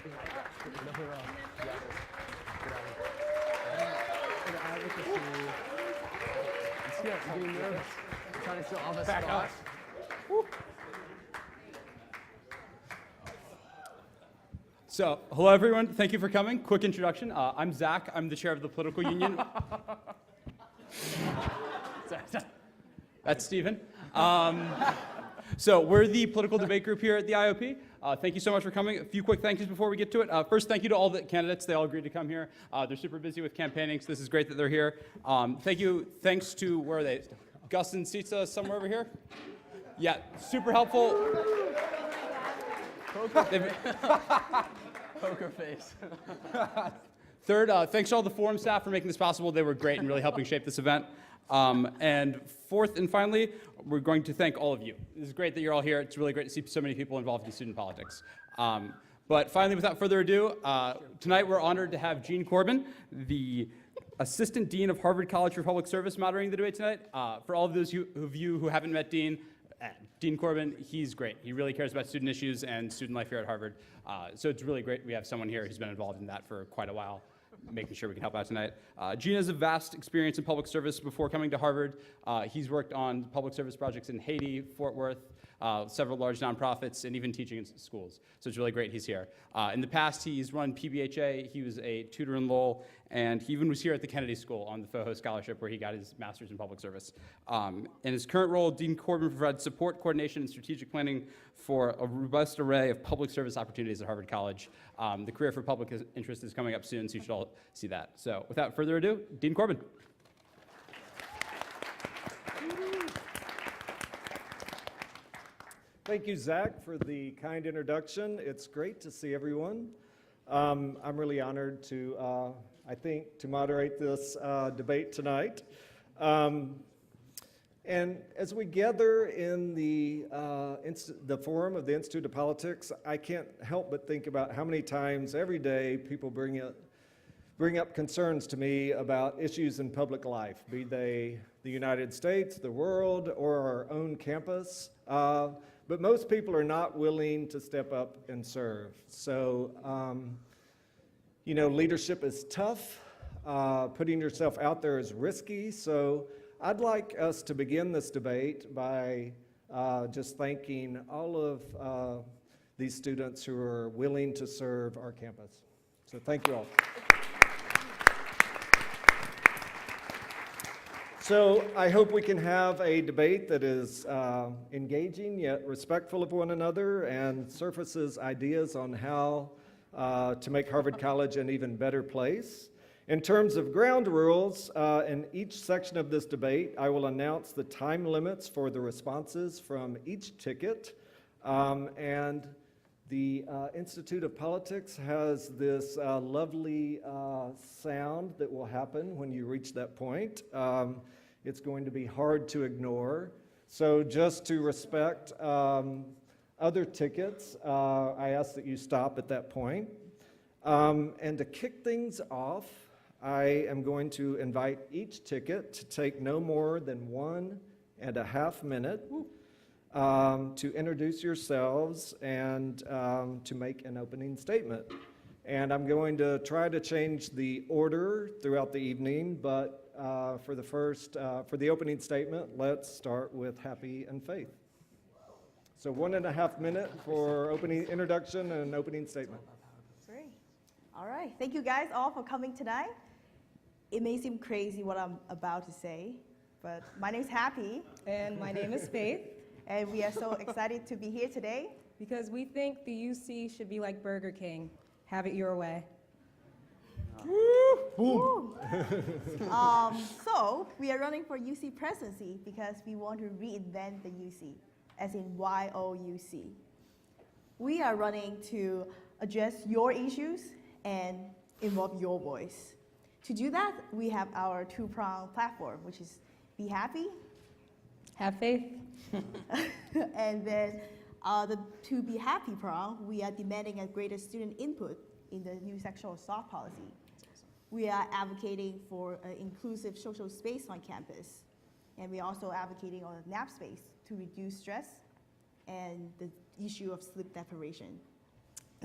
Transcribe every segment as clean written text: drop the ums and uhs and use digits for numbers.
I'm getting nervous. I'm trying to steal all the Back spots. So, hello everyone. Thank you for coming. Quick introduction. I'm Zach. I'm the chair of the political union. That's Stephen. So we're the political debate group here at the IOP. Thank you so much for coming. A few quick thank yous before we get to it. First, thank you to all the candidates. They all agreed to come here. They're super busy with campaigning, so this is great that they're here. Thanks to, where are they? Gus and Sietse somewhere over here? Yeah, super helpful. Poker face. Third, thanks to all the forum staff for making this possible. They were great in really helping shape this event. And fourth and finally, we're going to thank all of you. This is great that you're all here. It's really great to see so many people involved in student politics. But finally, without further ado, tonight we're honored to have Gene Corbin, the Assistant Dean of Harvard College for Public Service, moderating the debate tonight. For all of those of you who haven't met Dean Corbin, he's great. He really cares about student issues and student life here at Harvard. So it's really great we have someone here who's been involved in that for quite a while, making sure we can help out tonight. Gene has a vast experience in public service before coming to Harvard. He's worked on public service projects in Haiti, Fort Worth, several large nonprofits, and even teaching in schools. So it's really great he's here. In the past, he's run PBHA. He was a tutor in Lowell, and he even was here at the Kennedy School on the FOHO Scholarship, where he got his master's in public service. In his current role, Dean Corbin provides support, coordination, and strategic planning for a robust array of public service opportunities at Harvard College. The career for public interest is coming up soon, so you should all see that. So without further ado, Dean Corbin. Thank you, Zach, for the kind introduction. It's great to see everyone. I'm really honored to, to moderate this debate tonight. And as we gather in the forum of the Institute of Politics, I can't help but think about how many times every day people bring up concerns to me about issues in public life, be they the United States, the world, or our own campus. But most people are not willing to step up and serve. So, leadership is tough. Putting yourself out there is risky. So I'd like us to begin this debate by just thanking all of these students who are willing to serve our campus. So thank you all. So I hope we can have a debate that is engaging yet respectful of one another and surfaces ideas on how to make Harvard College an even better place. In terms of ground rules, in each section of this debate, I will announce the time limits for the responses from each ticket. And the Institute of Politics has this lovely sound that will happen when you reach that point. It's going to be hard to ignore. So just to respect other tickets, I ask that you stop at that point. And to kick things off, I am going to invite each ticket to take no more than 1.5 minutes to introduce yourselves and to make an opening statement. And I'm going to try to change the order throughout the evening, but for the opening statement, let's start with Happy and Faith. So 1.5 minutes for introduction and opening statement. Great. All right. Thank you guys all for coming tonight. It may seem crazy what I'm about to say, but my name is Happy. And my name is Faith. And we are so excited to be here today. Because we think the UC should be like Burger King. Have it your way. Boom. So we are running for UC presidency because we want to reinvent the UC, as in YOUC. We are running to address your issues and involve your voice. To do that, we have our two-pronged platform, which is Be Happy. Have faith. And then the To Be Happy prong, we are demanding a greater student input in the new sexual assault policy. We are advocating for an inclusive social space on campus. And we're also advocating on a nap space to reduce stress and the issue of sleep deprivation.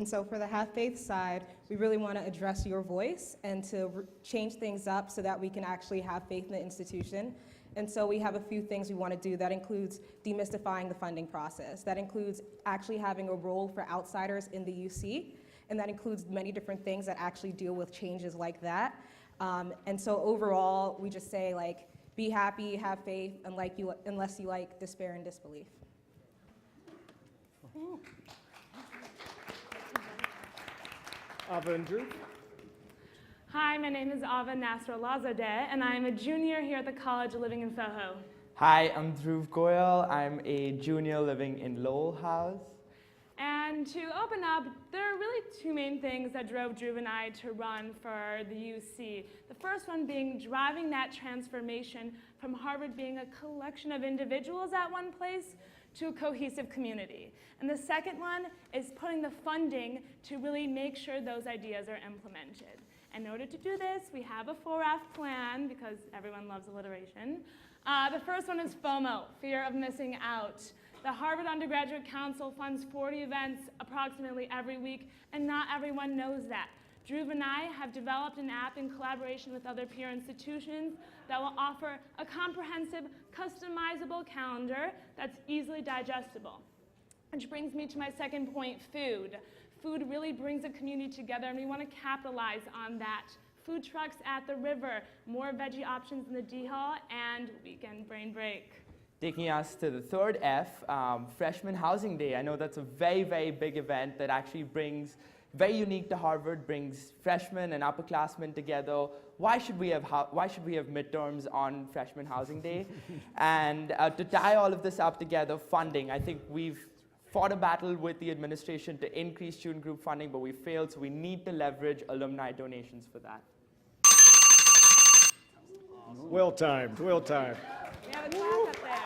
And so for the Have Faith side, we really want to address your voice and to change things up so that we can actually have faith in the institution. And so we have a few things we want to do. That includes demystifying the funding process. That includes actually having a role for outsiders in the UC. And that includes many different things that actually deal with changes like that. And so overall, we just say, like, be happy, have faith, unless you like despair and disbelief. Ava and Drew. Hi, my name is Ava Nasrallahzadeh, and I'm a junior here at the College living in Soho. Hi, I'm Dhruv Goyal. I'm a junior living in Lowell House. And to open up, there are really two main things that drove Dhruv and I to run for the UC. The first one being driving that transformation from Harvard being a collection of individuals at one place to a cohesive community. And the second one is putting the funding to really make sure those ideas are implemented. In order to do this, we have a 4F plan, because everyone loves alliteration. The first one is FOMO, fear of missing out. The Harvard Undergraduate Council funds 40 events approximately every week, and not everyone knows that. Dhruv and I have developed an app in collaboration with other peer institutions that will offer a comprehensive, customizable calendar that's easily digestible. Which brings me to my second point, food. Food really brings a community together, and we want to capitalize on that. Food trucks at the river, more veggie options in the D Hall, and weekend brain break. Taking us to the third F, Freshman Housing Day. I know that's a very, very big event that actually brings, very unique to Harvard, brings freshmen and upperclassmen together. Why should we have midterms on Freshman Housing Day? And to tie all of this up together, funding. I think we've fought a battle with the administration to increase student group funding, but we failed, so we need to leverage alumni donations for that. Well timed, well timed. We have a clap up there.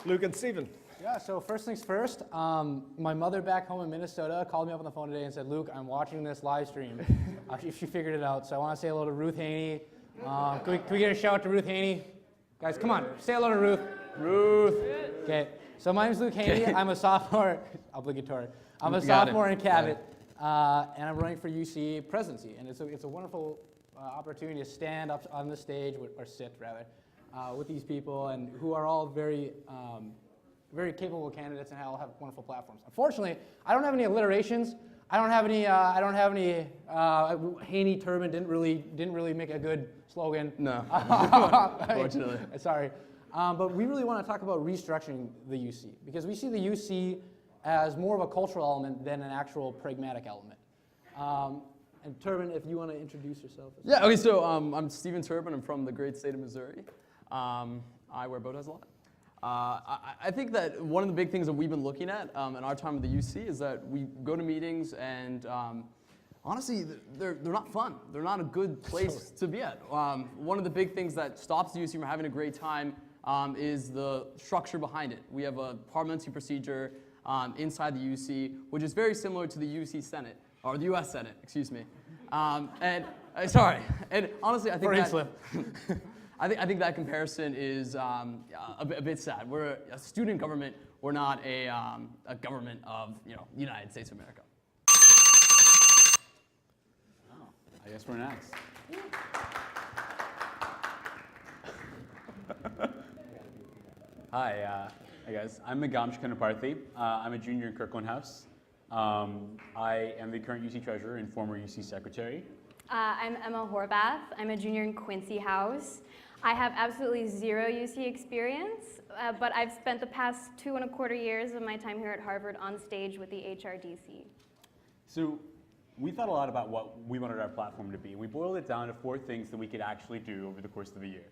Luke and Stephen. Yeah, so first things first, my mother back home in Minnesota called me up on the phone today and said, Luke, I'm watching this live stream. She figured it out, so I want to say hello to Ruth Haney. Can we get a shout out to Ruth Haney? Guys, come on, say hello to Ruth. Ruth. Okay, so my name's Luke Haney. I'm a sophomore, obligatory. I'm a sophomore in Cabot, and I'm running for UC presidency. And it's a wonderful opportunity to stand up on the stage, or sit rather, with these people, and who are all very capable candidates and all have wonderful platforms. Unfortunately, I don't have any alliterations. I don't have any. Haney Turban didn't really make a good slogan. No, unfortunately. Sorry, but we really want to talk about restructuring the UC, because we see the UC as more of a cultural element than an actual pragmatic element. And Turban, if you want to introduce yourself. Yeah, okay, so I'm Stephen Turban. I'm from the great state of Missouri. I wear bow ties a lot. I think that one of the big things that we've been looking at in our time at the UC is that we go to meetings and honestly, they're not fun. They're not a good place to be at. One of the big things that stops the UC from having a great time is the structure behind it. We have a parliamentary procedure inside the UC, which is very similar to the UC Senate, or the US Senate, excuse me. Sorry, and honestly, I think I think that comparison is a bit sad. We're a student government. We're not a government of the United States of America. Oh, I guess we're next. Hi guys. I'm Megam Shikanaparthi. I'm a junior in Kirkland House. I am the current UC treasurer and former UC secretary. I'm Emma Horvath. I'm a junior in Quincy House. I have absolutely zero UC experience, but I've spent the past 2.25 years of my time here at Harvard on stage with the HRDC. So we thought a lot about what we wanted our platform to be. We boiled it down to 4 things that we could actually do over the course of a year.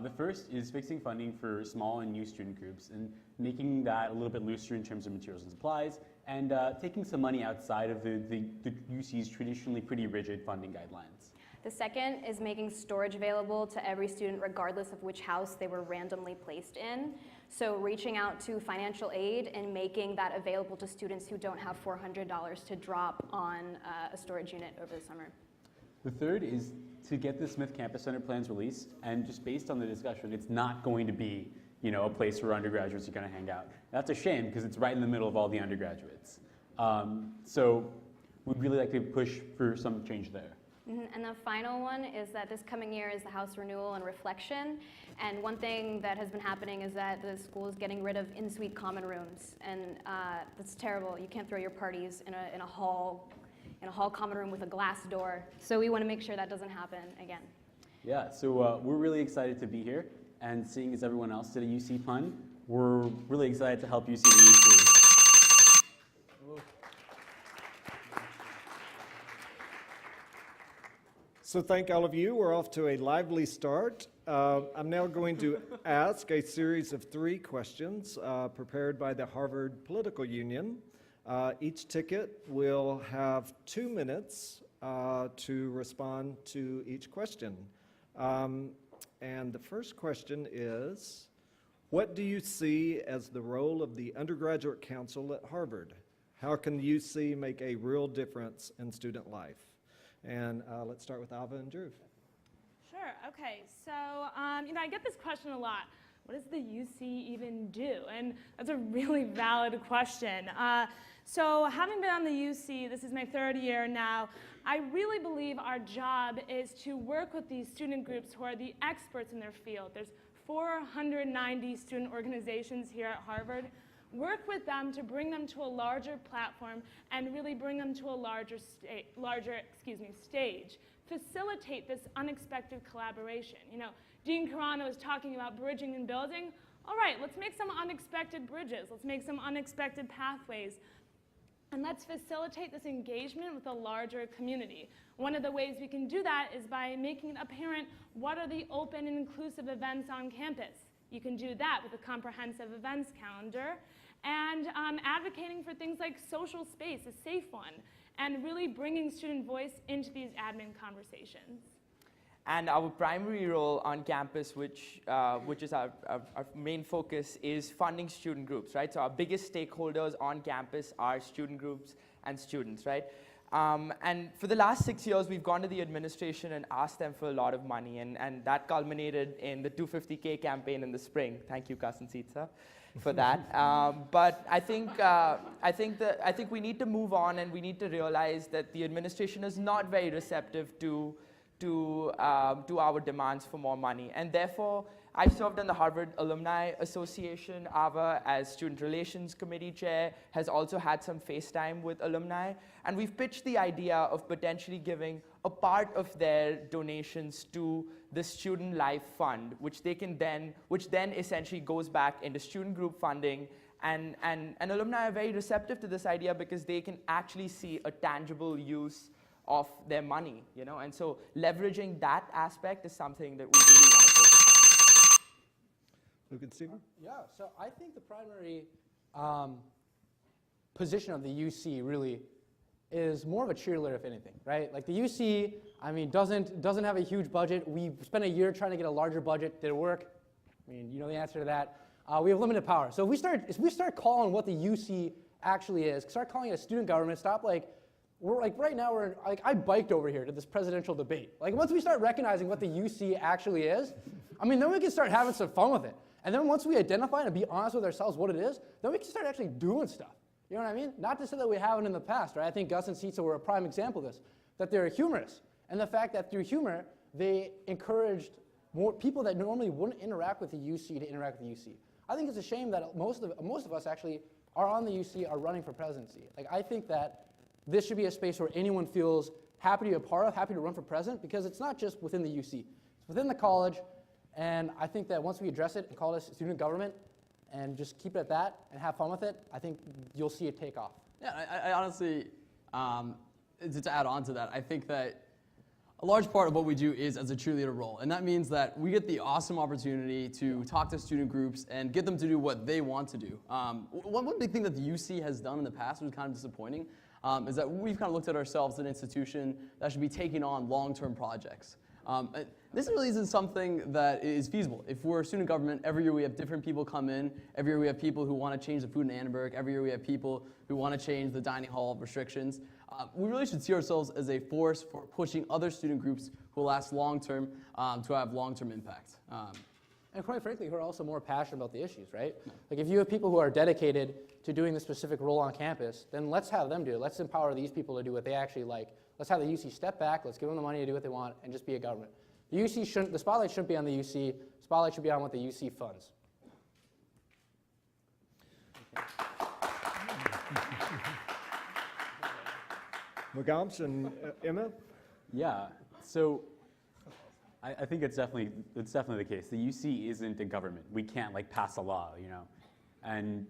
The first is fixing funding for small and new student groups and making that a little bit looser in terms of materials and supplies, and taking some money outside of the UC's traditionally pretty rigid funding guidelines. The second is making storage available to every student regardless of which house they were randomly placed in. So reaching out to financial aid and making that available to students who don't have $400 to drop on a storage unit over the summer. The third is to get the Smith Campus Center plans released, and just based on the discussion, it's not going to be a place where undergraduates are going to hang out. That's a shame, because it's right in the middle of all the undergraduates. So we'd really like to push for some change there. And the final one is that this coming year is the House renewal and reflection. And one thing that has been happening is that the school is getting rid of in-suite common rooms. And that's terrible. You can't throw your parties in a hall common room with a glass door. So we want to make sure that doesn't happen again. Yeah, so we're really excited to be here. And seeing as everyone else did a UC pun, we're really excited to help you see the UC. So thank all of you. We're off to a lively start. I'm now going to ask a series of 3 questions prepared by the Harvard Political Union. Each ticket will have 2 minutes to respond to each question. And the first question is, what do you see as the role of the Undergraduate Council at Harvard? How can the UC make a real difference in student life? And let's start with Ava and Drew. Sure, okay, so I get this question a lot. What does the UC even do? And that's a really valid question. So having been on the UC, this is my 3rd year now, I really believe our job is to work with these student groups who are the experts in their field. There's 490 student organizations here at Harvard. Work with them to bring them to a larger platform and really bring them to a larger stage. Facilitate this unexpected collaboration. Gene Corbin was talking about bridging and building. All right, let's make some unexpected bridges. Let's make some unexpected pathways. And let's facilitate this engagement with a larger community. One of the ways we can do that is by making it apparent what are the open and inclusive events on campus. You can do that with a comprehensive events calendar. And advocating for things like social space, a safe one, and really bringing student voice into these admin conversations. And our primary role on campus, which is our main focus, is funding student groups, right? So our biggest stakeholders on campus are student groups and students, right? And for the last 6 years, we've gone to the administration and asked them for a lot of money, and that culminated in the $250K campaign in the spring. Thank you, cousin Sietse, for that. But I think we need to move on, and we need to realize that the administration is not very receptive to our demands for more money. And therefore, I served on the Harvard Alumni Association. Ava, as Student Relations Committee Chair, has also had some FaceTime with alumni. And we've pitched the idea of potentially giving a part of their donations to the Student Life Fund, which then essentially goes back into student group funding. And alumni are very receptive to this idea because they can actually see a tangible use of their money, and so leveraging that aspect is something that we really want to focus on. Luke and Stephen? Yeah, so I think the primary position of the UC really is more of a cheerleader, if anything, right? Like the UC, doesn't have a huge budget. We spent a year trying to get a larger budget. Did it work? You know the answer to that. We have limited power. So if we start calling what the UC actually is, start calling it a student government, stop right now I biked over here to this presidential debate. Once we start recognizing what the UC actually is, then we can start having some fun with it. And then once we identify and be honest with ourselves what it is, then we can start actually doing stuff. You know what I mean? Not to say that we haven't in the past, right? I think Gus and Sietse were a prime example of this, that they're humorous. And the fact that through humor, they encouraged more people that normally wouldn't interact with the UC to interact with the UC. I think it's a shame that most of us actually are on the UC, are running for presidency. I think that this should be a space where anyone feels happy to be a part of, happy to run for president, because it's not just within the UC. It's within the college, and I think that once we address it and call it student government and just keep it at that and have fun with it, I think you'll see it take off. Yeah, I honestly, to add on to that, I think that a large part of what we do is as a cheerleader role, and that means that we get the awesome opportunity to talk to student groups and get them to do what they want to do. One big thing that the UC has done in the past, which was kind of disappointing, is that we've kind of looked at ourselves as an institution that should be taking on long-term projects. This really isn't something that is feasible. If we're a student government, every year we have different people come in. Every year we have people who want to change the food in Annenberg. Every year we have people who want to change the dining hall restrictions. We really should see ourselves as a force for pushing other student groups who will last long-term to have long-term impact. And quite frankly, who are also more passionate about the issues, right? If you have people who are dedicated to doing the specific role on campus, then let's have them do it. Let's empower these people to do what they actually like. Let's have the UC step back, let's give them the money to do what they want, and just be a government. The spotlight shouldn't be on the UC, the spotlight should be on what the UC funds. Mogams and Emma? Yeah, so I think it's definitely the case. The UC isn't a government. We can't like pass a law, you know, and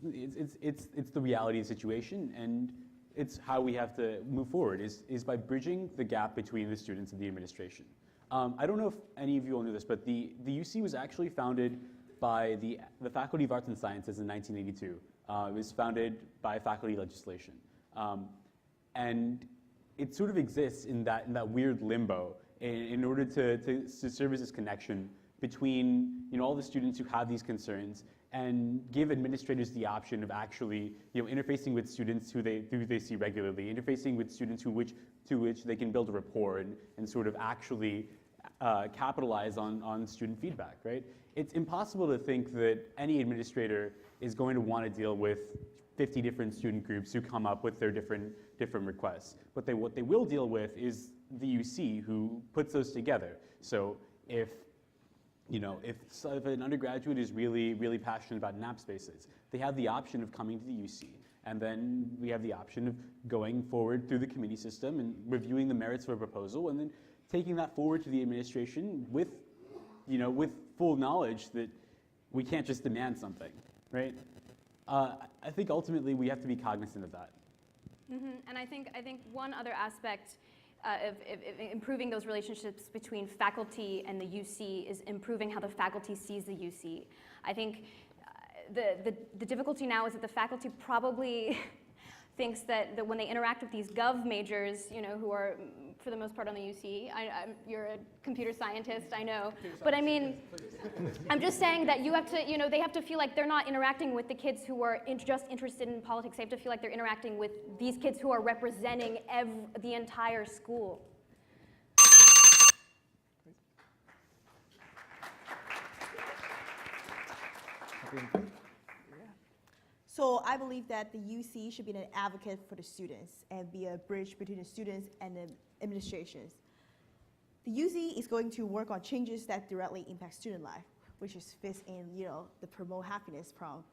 it's the reality of the situation, and it's how we have to move forward is by bridging the gap between the students and the administration. I don't know if any of you all knew this, but the UC was actually founded by the Faculty of Arts and Sciences in 1982. It was founded by faculty legislation. And it sort of exists in that weird limbo in order to serve as this connection between all the students who have these concerns and give administrators the option of actually interfacing with students who they see regularly, interfacing with students to which they can build a rapport and sort of actually capitalize on student feedback, right? It's impossible to think that any administrator is going to want to deal with 50 different student groups who come up with their different requests. But what they will deal with is the UC who puts those together. So if an undergraduate is really, really passionate about nap spaces, they have the option of coming to the UC. And then we have the option of going forward through the committee system and reviewing the merits of a proposal and then taking that forward to the administration with full knowledge that we can't just demand something, right? I think ultimately we have to be cognizant of that. And I think one other aspect of improving those relationships between faculty and the UC is improving how the faculty sees the UC. I think the difficulty now is that the faculty probably thinks that when they interact with these gov majors, who are for the most part on the UC, you're a computer scientist, I know, but I mean, I'm just saying that you have to, they have to feel like they're not interacting with the kids who are just interested in politics. They have to feel like they're interacting with these kids who are representing the entire school. So I believe that the UC should be an advocate for the students and be a bridge between the students and the administrations. The UC is going to work on changes that directly impact student life, which is fits in, the promote happiness prompt.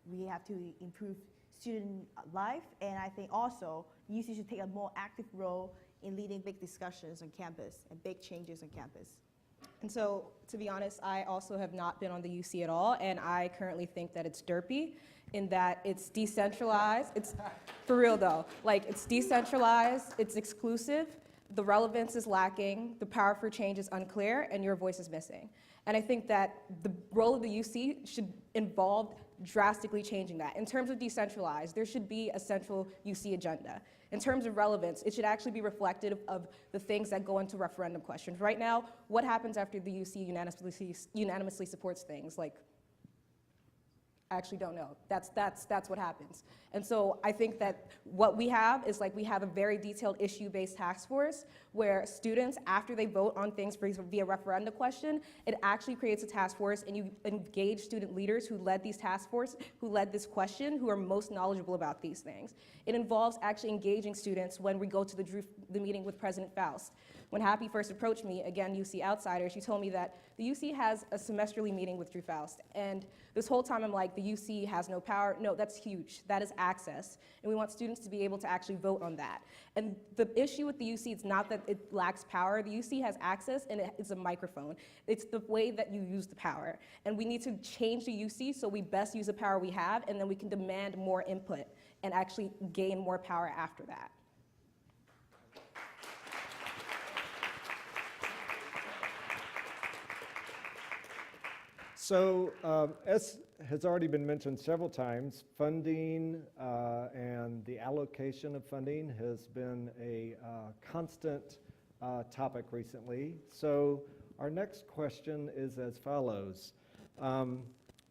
We have to improve student life, and I think also UC should take a more active role in leading big discussions on campus and big changes on campus. And so, to be honest, I also have not been on the UC at all, and I currently think that it's derpy in that it's decentralized. It's, for real though, it's decentralized, it's exclusive, the relevance is lacking, the power for change is unclear, and your voice is missing. And I think that the role of the UC should involve drastically changing that. In terms of decentralized, there should be a central UC agenda. In terms of relevance, it should actually be reflective of the things that go into referendum questions. Right now, what happens after the UC unanimously supports things? I actually don't know. That's what happens. And so I think that what we have is we have a very detailed issue-based task force where students, after they vote on things via referendum question, it actually creates a task force and you engage student leaders who led these task force, who led this question, who are most knowledgeable about these things. It involves actually engaging students when we go to the meeting with President Faust. When Happy first approached me, again, UC outsider, she told me that the UC has a semesterly meeting with Drew Faust. And this whole time I'm like, the UC has no power. No, that's huge. That is access. And we want students to be able to actually vote on that. And the issue with the UC is not that it lacks power. The UC has access and it's a microphone. It's the way that you use the power. And we need to change the UC so we best use the power we have and then we can demand more input and actually gain more power after that. So, as has already been mentioned several times, funding and the allocation of funding has been a constant topic recently. So, our next question is as follows.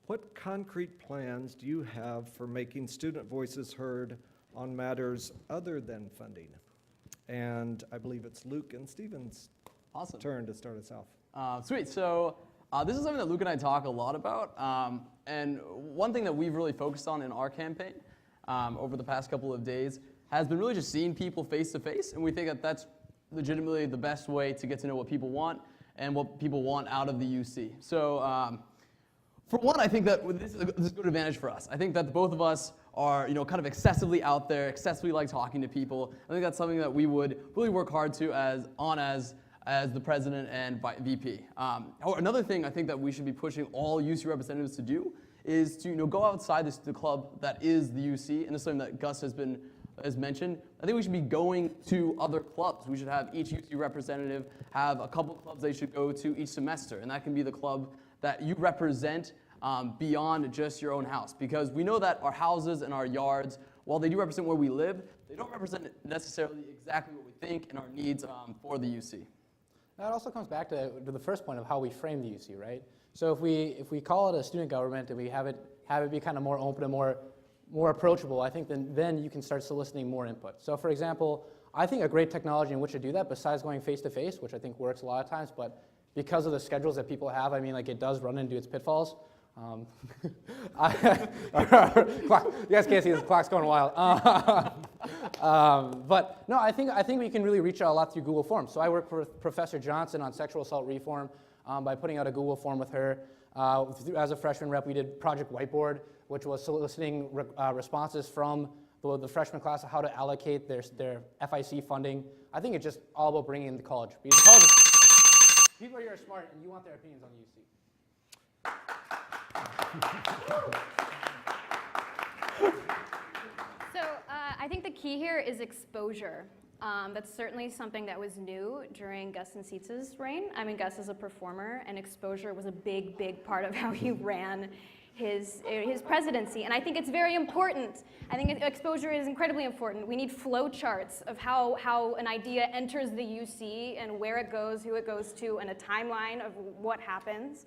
What concrete plans do you have for making student voices heard on matters other than funding? And I believe it's Luke and Steven's turn to start us off. Sweet. So This is something that Luke and I talk a lot about, and one thing that we've really focused on in our campaign over the past couple of days has been really just seeing people face to face, and we think that that's legitimately the best way to get to know what people want and what people want out of the UC. So for one, I think that this is a good advantage for us. I think that both of us are, kind of excessively out there, excessively like talking to people. I think that's something that we would really work hard to as the president and VP. Another thing I think that we should be pushing all UC representatives to do is to go outside the club that is the UC, and this is something that Gus has mentioned. I think we should be going to other clubs. We should have each UC representative have a couple clubs they should go to each semester, and that can be the club that you represent beyond just your own house. Because we know that our houses and our yards, while they do represent where we live, they don't represent necessarily exactly what we think and our needs for the UC. That also comes back to the first point of how we frame the UC, right? So if we call it a student government and we have it be kind of more open and more approachable, I think then you can start soliciting more input. So for example, I think a great technology in which to do that, besides going face-to-face, which I think works a lot of times, but because of the schedules that people have, I mean, like it does run into its pitfalls. You guys can't see this, clock's going wild. But no, I think we can really reach out a lot through Google Forms. So I work with Professor Johnson on sexual assault reform by putting out a Google form with her. As a freshman rep, we did Project Whiteboard, which was soliciting responses from the freshman class of how to allocate their FIC funding. I think it's just all about bringing in the college. Because college, people here are smart, and you want their opinions on the UC. So I think the key here is exposure. That's certainly something that was new during Gus and Sietse's reign. I mean, Gus is a performer, and exposure was a big, big part of how he ran his presidency. And I think it's very important. I think exposure is incredibly important. We need flow charts of how an idea enters the UC and where it goes, who it goes to, and a timeline of what happens.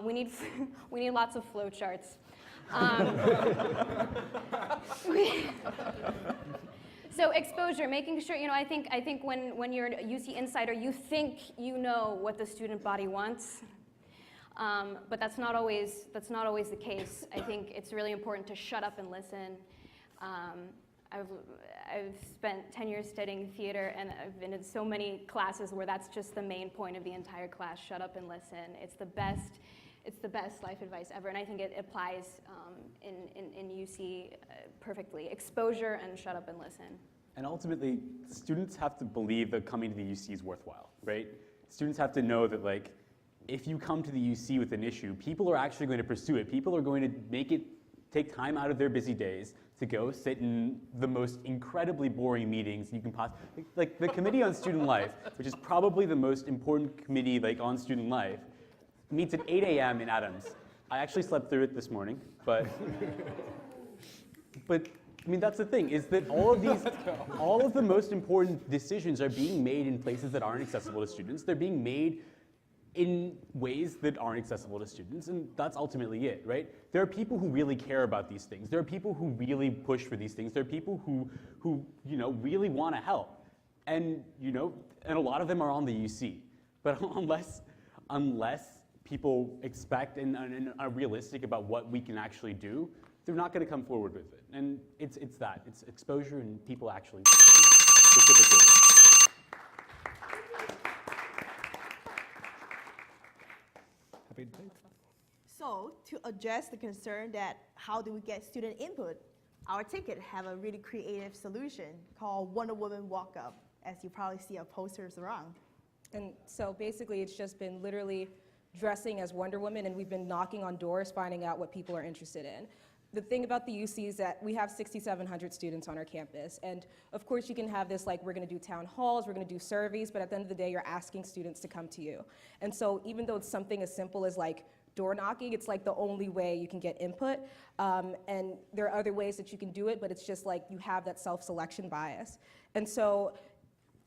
We need lots of flow charts. So exposure, making sure, I think when you're a UC insider, you think you know what the student body wants, but that's not always the case. I think it's really important to shut up and listen. I've spent 10 years studying theater, and I've been in so many classes where that's just the main point of the entire class: shut up and listen. It's the best life advice ever, and I think it applies in UC perfectly. Exposure and shut up and listen. And ultimately, students have to believe that coming to the UC is worthwhile, right? Students have to know that, like, if you come to the UC with an issue, people are actually going to pursue it. People are going to take time out of their busy days to go sit in the most incredibly boring meetings you can possibly, like the Committee on Student Life, which is probably the most important committee on student life, meets at 8 a.m. in Adams. I actually slept through it this morning, but I mean, that's the thing, is that all of the most important decisions are being made in places that aren't accessible to students. They're being made in ways that aren't accessible to students, and that's ultimately it, right? There are people who really care about these things. There are people who really push for these things. There are people who really want to help, and a lot of them are on the UC. But unless people expect and are realistic about what we can actually do, they're not going to come forward with it. And it's exposure and people actually reciprocating. So to address the concern that how do we get student input, our ticket have a really creative solution called Wonder Woman Walk Up, as you probably see our posters around. And so basically it's just been literally dressing as Wonder Woman, and we've been knocking on doors finding out what people are interested in. The thing about the UC is that we have 6,700 students on our campus, and of course you can have this we're going to do town halls, we're going to do surveys, but at the end of the day you're asking students to come to you. And so even though it's something as simple as door knocking, it's the only way you can get input, and there are other ways that you can do it, but it's just you have that self-selection bias. And so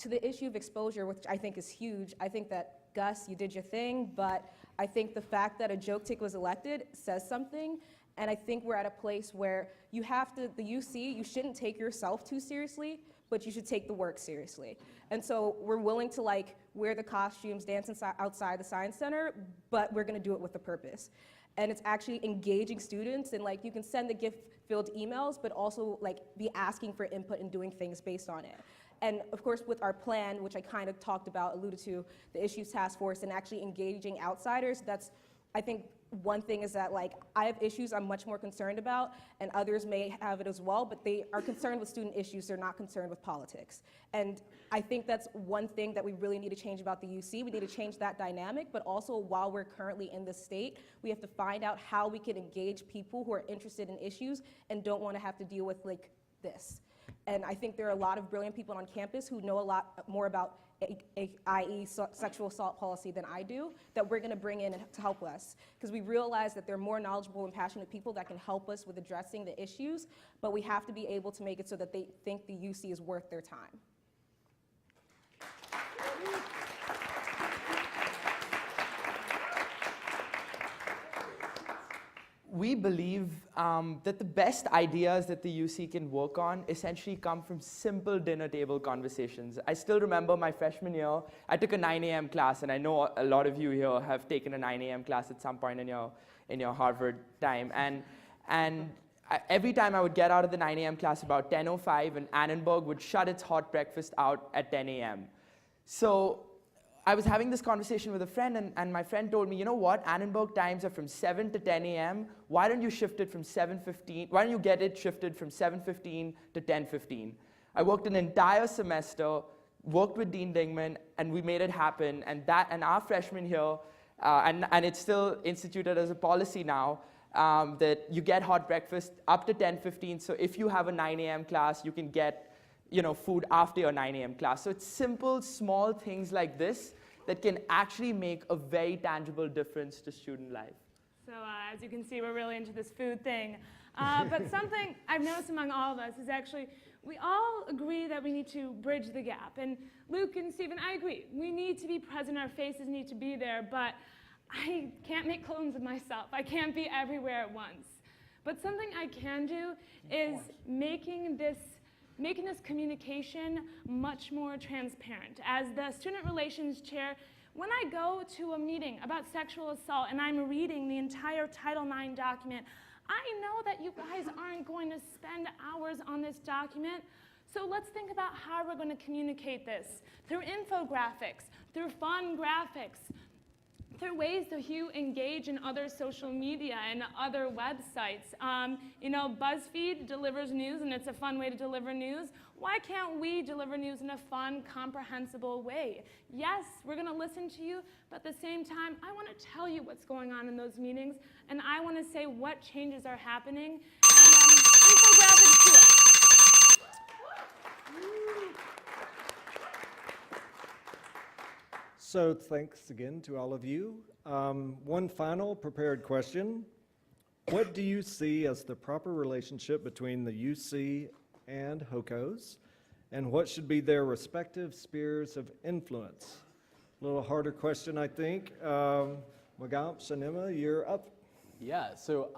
to the issue of exposure, which I think is huge, I think that Gus, you did your thing, but I think the fact that a Nwokike was elected says something. And I think we're at a place where the UC, you shouldn't take yourself too seriously, but you should take the work seriously. And so we're willing to like wear the costumes, dance outside the Science Center, but we're gonna do it with a purpose. And it's actually engaging students, and like you can send the gift-filled emails, but also like be asking for input and doing things based on it. And of course, with our plan, which I kind of talked about, alluded to, the Issues Task Force and actually engaging outsiders, that's, I think, one thing is that like I have issues I'm much more concerned about, and others may have it as well, but they are concerned with student issues, they're not concerned with politics. And I think that's one thing that we really need to change about the UC. We need to change that dynamic, but also while we're currently in this state, we have to find out how we can engage people who are interested in issues and don't want to have to deal with like this. And I think there are a lot of brilliant people on campus who know a lot more about i.e. sexual assault policy than I do, that we're gonna bring in to help us. Because we realize that there are more knowledgeable and passionate people that can help us with addressing the issues, but we have to be able to make it so that they think the UC is worth their time. We believe that the best ideas that the UC can work on essentially come from simple dinner table conversations. I still remember my freshman year, I took a 9 a.m. class, and I know a lot of you here have taken a 9 a.m. class at some point in your Harvard time. Every time I would get out of the 9 a.m. class about 10:05, and Annenberg would shut its hot breakfast out at 10 a.m. So I was having this conversation with a friend, and my friend told me, you know what, Annenberg times are from 7 to 10 a.m. Why don't you shift it from 7:15? Why don't you get it shifted from 7:15 to 10:15? I worked an entire semester, worked with Dean Dingman, and we made it happen. And our freshman year, and it's still instituted as a policy now, that you get hot breakfast up to 10:15. So if you have a 9 a.m. class, you can get food after your 9 a.m. class. So it's simple, small things like this that can actually make a very tangible difference to student life. So as you can see, we're really into this food thing. But something I've noticed among all of us is actually we all agree that we need to bridge the gap. And Luke and Stephen, I agree. We need to be present. Our faces need to be there. But I can't make clones of myself. I can't be everywhere at once. But something I can do is making this communication much more transparent. As the student relations chair, when I go to a meeting about sexual assault and I'm reading the entire Title IX document, I know that you guys aren't going to spend hours on this document. So let's think about how we're going to communicate this. Through infographics, through fun graphics, through ways that you engage in other social media and other websites. BuzzFeed delivers news, and it's a fun way to deliver news. Why can't we deliver news in a fun, comprehensible way? Yes, we're going to listen to you, but at the same time, I want to tell you what's going on in those meetings, and I want to say what changes are happening, and infographics do it. So thanks again to all of you. One final prepared question. What do you see as the proper relationship between the UC and HOCOs, and what should be their respective spheres of influence? A little harder question, I think. Magam, Shanima, you're up. Yeah, so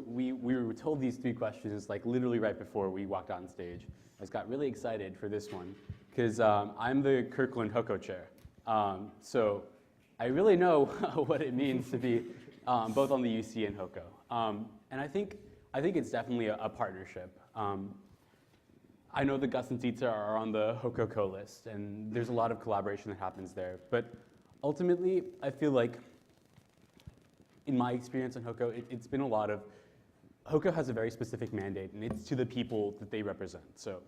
we were told these three questions like literally right before we walked on stage. I just got really excited for this one because I'm the Kirkland HOCO chair. So I really know what it means to be both on the UC and HOCO. And I think it's definitely a partnership. I know that Gus and Sietse are on the HOCO co-list, and there's a lot of collaboration that happens there. But ultimately, I feel like in my experience on HOCO, it's been a lot of, HOCO has a very specific mandate, and it's to the people that they represent. So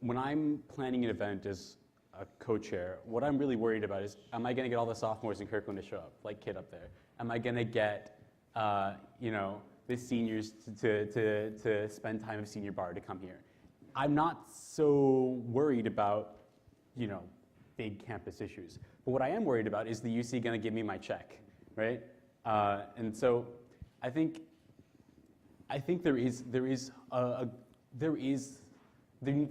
when I'm planning an event as a co-chair, what I'm really worried about is, am I going to get all the sophomores in Kirkland to show up, like Kid up there? Am I going to get, the seniors to spend time at senior bar to come here? I'm not so worried about, big campus issues. But what I am worried about is the UC going to give me my check, right? And so I think there needs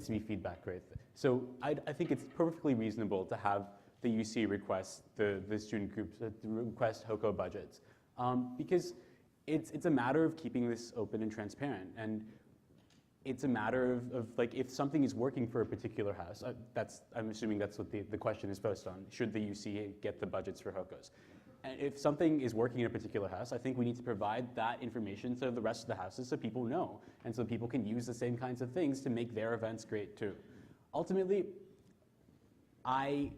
to be feedback, right? So I think it's perfectly reasonable to have the UC request the student groups request HOCO budgets because it's a matter of keeping this open and transparent. And it's a matter of like, if something is working for a particular house, I'm assuming that's what the question is posed on. Should the UC get the budgets for HOCOs? And if something is working in a particular house, I think we need to provide that information to the rest of the houses so people know, and so people can use the same kinds of things to make their events great too. Ultimately, I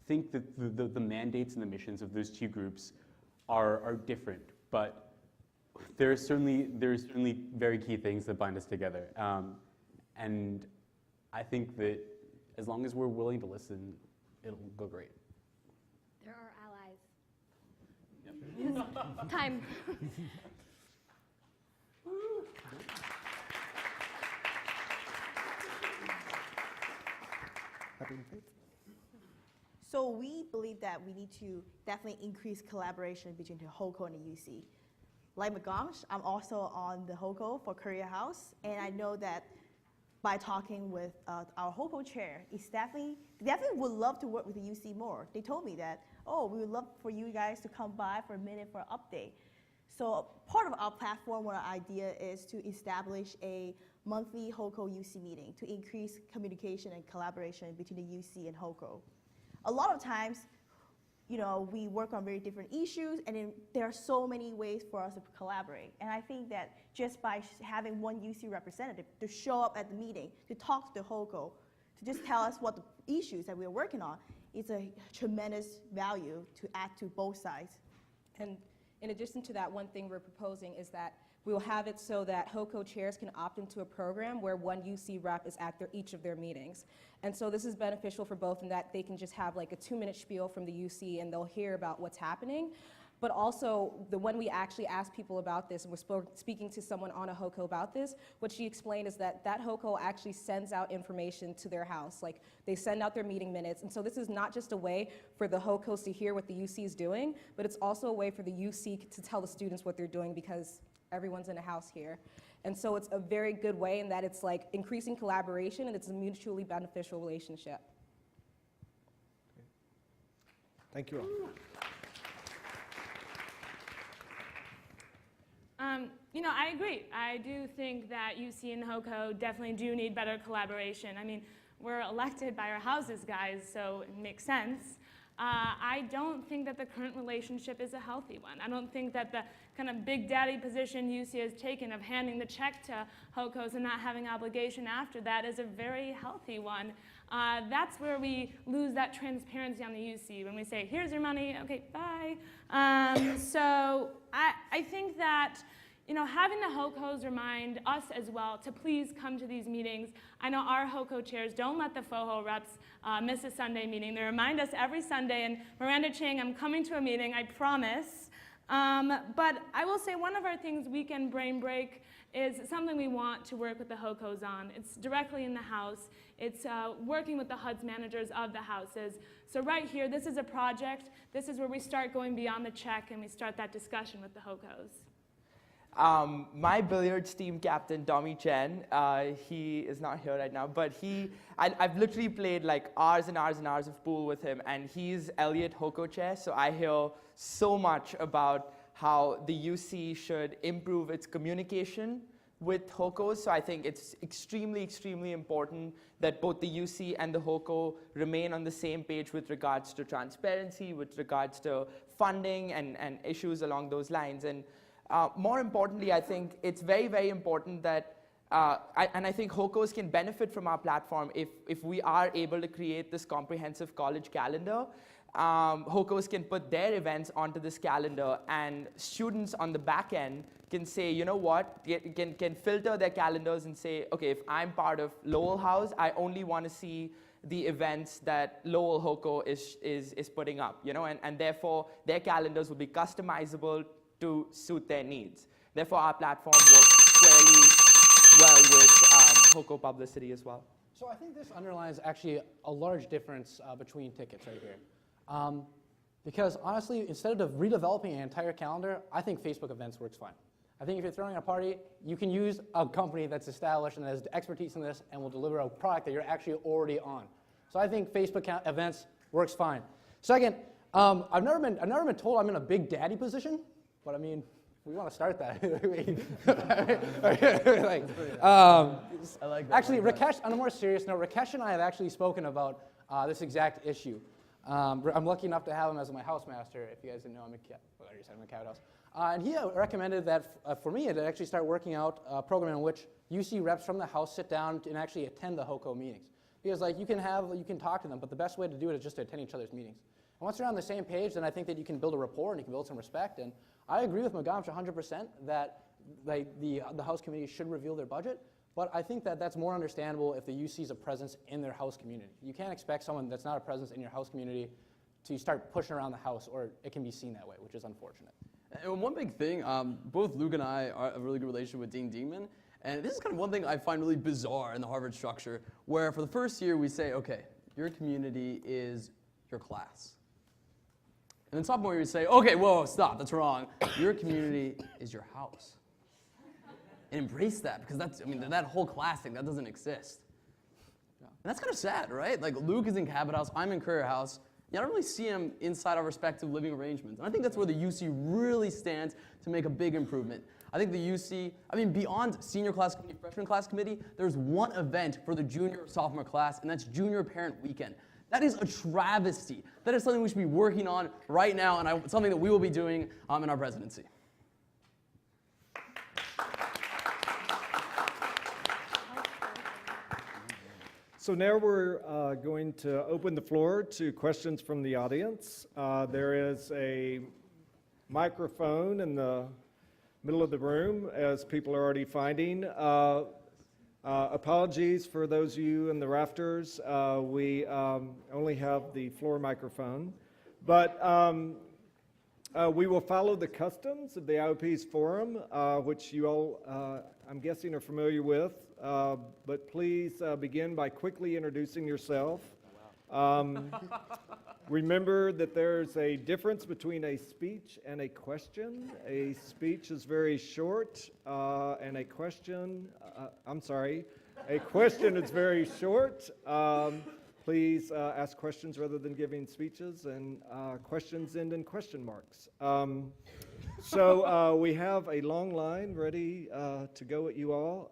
think that the mandates and the missions of those two groups are different, but there's certainly very key things that bind us together. And I think that as long as we're willing to listen, it'll go great. There are allies. Time. Happy and faith. So we believe that we need to definitely increase collaboration between the HOCO and the UC. Like Magansh, I'm also on the HOCO for Career House, and I know that by talking with our HOCO chair, they definitely would love to work with the UC more. They told me that, oh, we would love for you guys to come by for a minute for an update. So part of our platform, our idea is to establish a monthly HOCO UC meeting to increase communication and collaboration between the UC and HOCO. A lot of times, we work on very different issues, and then there are so many ways for us to collaborate. And I think that just by having one UC representative to show up at the meeting, to talk to the HOCO, to just tell us what the issues that we're working on, it's a tremendous value to add to both sides. And in addition to that, one thing we're proposing is that we will have it so that HOCO chairs can opt into a program where one UC rep is at each of their meetings. And so this is beneficial for both in that they can just have like a 2-minute spiel from the UC and they'll hear about what's happening. But also, when we actually ask people about this, and we're speaking to someone on a HOCO about this, what she explained is that HOCO actually sends out information to their house. Like, they send out their meeting minutes. And so this is not just a way for the HOCOs to hear what the UC is doing, but it's also a way for the UC to tell the students what they're doing, because everyone's in a house here. And so it's a very good way in that it's like increasing collaboration, and it's a mutually beneficial relationship. Thank you all. I agree. I do think that UC and HOCO definitely do need better collaboration. I mean, we're elected by our houses, guys, so it makes sense. I don't think that the current relationship is a healthy one. I don't think that the kind of big daddy position UC has taken of handing the check to HOCOs and not having obligation after that is a very healthy one. That's where we lose that transparency on the UC when we say, here's your money, okay, bye. So I think that having the HOCOs remind us as well to please come to these meetings. I know our HOCO chairs don't let the FOHO reps miss a Sunday meeting. They remind us every Sunday, and Miranda Chang, I'm coming to a meeting, I promise. But I will say one of our things, Weekend Brain Break, is something we want to work with the HOCOs on. It's directly in the house. It's working with the HUDs managers of the houses. So right here, this is a project. This is where we start going beyond the check, and we start that discussion with the HOCOs. My billiards team captain, Tommy Chen, he is not here right now, but I've literally played like hours and hours and hours of pool with him, and he's Elliott HOCO chair, so I hear so much about how the UC should improve its communication with HOCOs. So I think it's extremely, extremely important that both the UC and the HOCO remain on the same page with regards to transparency, with regards to funding and issues along those lines. And more importantly, I think it's very, very important that, and I think HOCOs can benefit from our platform if we are able to create this comprehensive college calendar. HOCOs can put their events onto this calendar, and students on the back end can say, you know what, can filter their calendars and say, okay, if I'm part of Lowell House, I only want to see the events that Lowell HOCO is putting up, and therefore their calendars will be customizable to suit their needs. Therefore, our platform works squarely well with HOCO publicity as well. So I think this underlines actually a large difference between tickets right here. Because honestly, instead of redeveloping an entire calendar, I think Facebook events works fine. I think if you're throwing a party, you can use a company that's established and has expertise in this and will deliver a product that you're actually already on. So I think Facebook events works fine. Second, I've never been told I'm in a big daddy position, but I mean, We want to start that. I like that. Actually, Rakesh, on a more serious note, Rakesh and I have actually spoken about this exact issue. I'm lucky enough to have him as my housemaster. If you guys didn't know, I'm a cat house. And he recommended that for me to actually start working out a program in which UC reps from the House sit down and actually attend the HOCO meetings. Because you can talk to them, but the best way to do it is just to attend each other's meetings. And once you're on the same page, then I think that you can build a rapport and you can build some respect. And I agree with Magamsh 100% that the House committee should reveal their budget. But I think that that's more understandable if the UC is a presence in their House community. You can't expect someone that's not a presence in your House community to start pushing around the House, or it can be seen that way, which is unfortunate. And one big thing, both Luke and I have a really good relationship with Dean Dingman, and this is kind of one thing I find really bizarre in the Harvard structure, where for the first year we say, okay, your community is your class. And then sophomore year we say, okay, whoa, stop, that's wrong. Your community is your house. And embrace that, because that whole class thing, that doesn't exist. And that's kind of sad, right? Like Luke is in Cabot House, I'm in Courier House. I don't really see them inside our respective living arrangements. And I think that's where the UC really stands to make a big improvement. I think the UC, beyond senior class committee, freshman class committee, there's one event for the junior or sophomore class, and that's junior parent weekend. That is a travesty. That is something we should be working on right now, and something that we will be doing in our presidency. So now we're going to open the floor to questions from the audience. There is a microphone in the middle of the room, as people are already finding. Apologies for those of you in the rafters. We only have the floor microphone. But we will follow the customs of the IOP's forum, which you all, I'm guessing, are familiar with. But please begin by quickly introducing yourself. Remember that there's a difference between a speech and a question. A speech is very short, and a question is very short. Please ask questions rather than giving speeches, and questions end in question marks. So we have a long line ready to go at you all.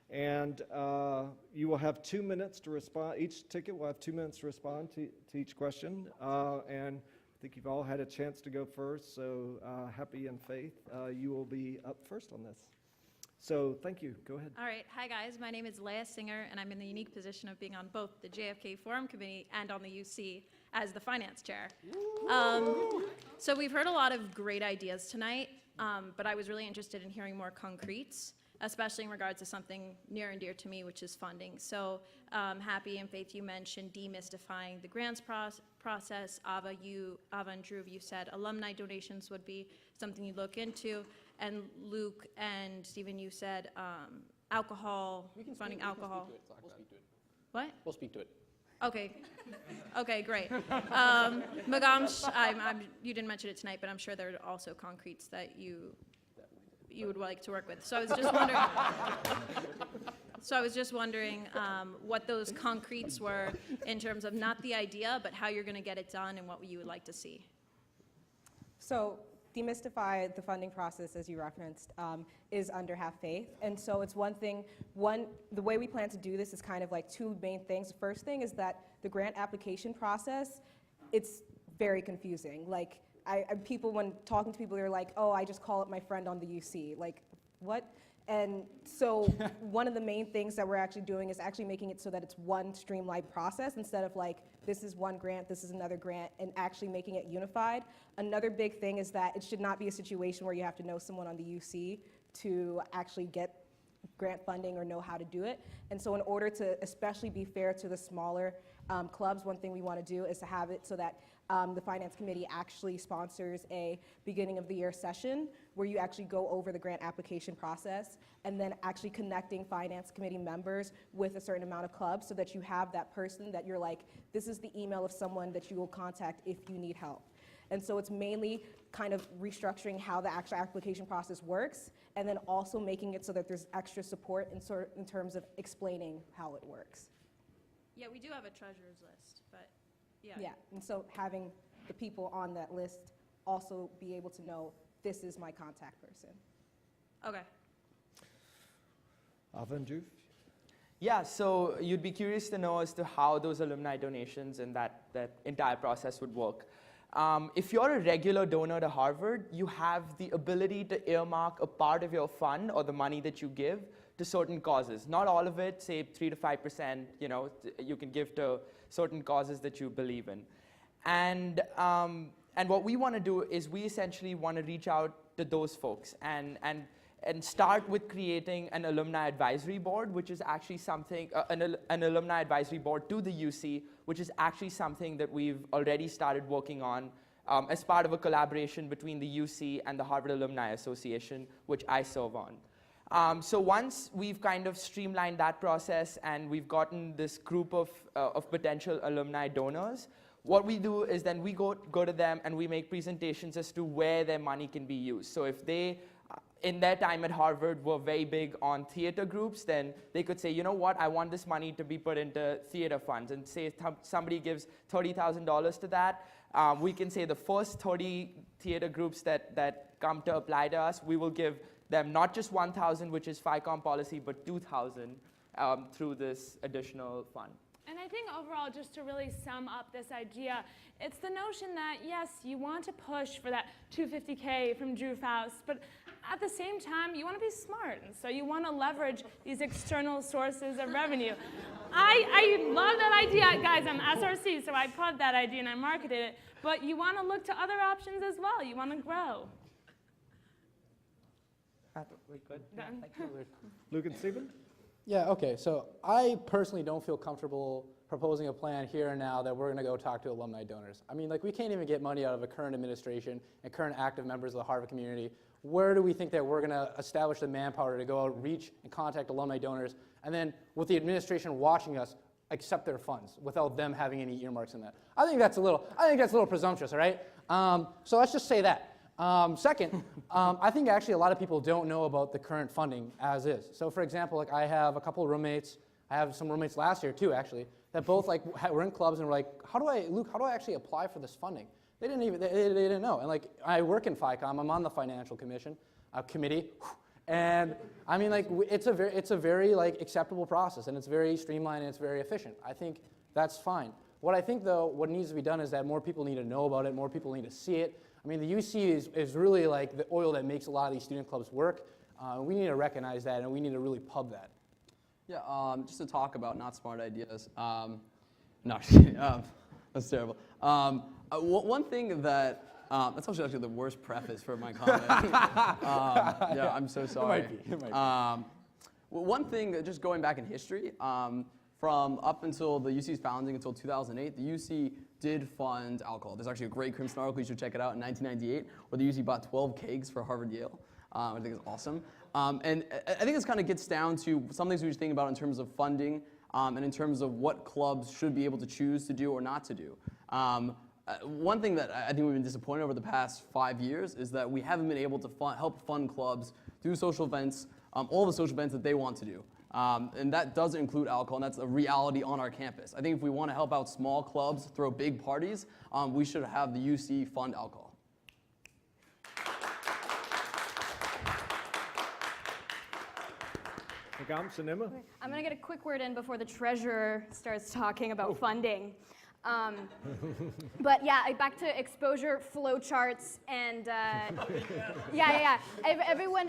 And you will have 2 minutes to respond. Each ticket will have 2 minutes to respond to each question. And I think you've all had a chance to go first, so Happy and Faith, you will be up first on this. So thank you. Go ahead. All right. Hi, guys. My name is Leah Singer, and I'm in the unique position of being on both the JFK Forum Committee and on the UC as the finance chair. So we've heard a lot of great ideas tonight, but I was really interested in hearing more concretes, especially in regards to something near and dear to me, which is funding. So Happy and Faith, you mentioned demystifying the grants process. Ava and Drew, you said alumni donations would be something you look into. And Luke and Stephen, you said alcohol, funding alcohol. We'll speak to it. What? We'll speak to it. Okay. Okay, great. Magamsh, you didn't mention it tonight, but I'm sure there are also concretes that you would like to work with. So I was just wondering, what those concretes were in terms of not the idea, but how you're going to get it done and what you would like to see. So demystify the funding process, as you referenced, is under Have Faith. And so it's the way we plan to do this is kind of like two main things. The first thing is that the grant application process, it's very confusing. Like, people, when talking to people, they're like, oh, I just call up my friend on the UC. Like, what? And so one of the main things that we're actually doing is actually making it so that it's one streamlined process instead of like, this is one grant, this is another grant, and actually making it unified. Another big thing is that it should not be a situation where you have to know someone on the UC to actually get grant funding or know how to do it. And so in order to especially be fair to the smaller clubs, one thing we want to do is to have it so that the Finance Committee actually sponsors a beginning of the year session where you actually go over the grant application process and then actually connecting Finance Committee members with a certain amount of clubs so that you have that person that you're like, this is the email of someone that you will contact if you need help. And so it's mainly kind of restructuring how the actual application process works and then also making it so that there's extra support in terms of explaining how it works. Yeah, we do have a treasurer's list, but yeah. Yeah, and so having the people on that list also be able to know this is my contact person. Okay. Avanju? Yeah, so you'd be curious to know as to how those alumni donations and that entire process would work. If you're a regular donor to Harvard, you have the ability to earmark a part of your fund or the money that you give to certain causes. Not all of it, say 3 to 5%, you can give to certain causes that you believe in. And what we want to do is we essentially want to reach out to those folks and start with creating an alumni advisory board, which is actually something, an alumni advisory board to the UC, which is actually something that we've already started working on as part of a collaboration between the UC and the Harvard Alumni Association, which I serve on. So once we've kind of streamlined that process and we've gotten this group of potential alumni donors, what we do is then we go to them and we make presentations as to where their money can be used. So if they, in their time at Harvard, were very big on theater groups, then they could say, you know what, I want this money to be put into theater funds. And say somebody gives $30,000 to that, we can say the first 30 theater groups that come to apply to us, we will give them not just 1,000, which is FICOM policy, but 2,000 through this additional fund. And I think overall, just to really sum up this idea, it's the notion that, yes, you want to push for that $250K from Drew Faust, but at the same time, you want to be smart. And so you want to leverage these external sources of revenue. I love that idea. Guys, I'm SRC, so I put that idea and I marketed it. But you want to look to other options as well. You want to grow. Done? Luke and Stephen? Yeah, okay, so I personally don't feel comfortable proposing a plan here and now that we're gonna go talk to alumni donors. I mean, like, we can't even get money out of a current administration and current active members of the Harvard community. Where do we think that we're gonna establish the manpower to go out, reach, and contact alumni donors, and then with the administration watching us, accept their funds without them having any earmarks in that? I think that's a little presumptuous, all right? So let's just say that. Second, I think actually a lot of people don't know about the current funding as is. So for example, like I have a couple of roommates, I have some roommates last year too actually, that both like were in clubs and were like, Luke, how do I actually apply for this funding? They didn't know. And like I work in FICOM, I'm on the financial committee, and I mean like it's a very like acceptable process and it's very streamlined and it's very efficient. I think that's fine. What I think though, what needs to be done is that more people need to know about it, more people need to see it. I mean, the UC is really like the oil that makes a lot of these student clubs work. We need to recognize that, and we need to really pub that. Yeah, just to talk about not smart ideas. No, just kidding. That's terrible. One thing that, that's actually the worst preface for my comment. Yeah, I'm so sorry. It might be. One thing, just going back in history, from up until the UC's founding until 2008, the UC did fund alcohol. There's actually a great Crimson article, you should check it out, in 1998, where the UC bought 12 kegs for Harvard-Yale. I think it's awesome. And I think this kind of gets down to some things we should think about in terms of funding and in terms of what clubs should be able to choose to do or not to do. One thing that I think we've been disappointed over the past 5 years is that we haven't been able to help fund clubs do social events, all the social events that they want to do. And that doesn't include alcohol, and that's a reality on our campus. I think if we want to help out small clubs throw big parties, we should have the UC fund alcohol. I'm going to get a quick word in before the treasurer starts talking about funding. But yeah, back to exposure flow charts and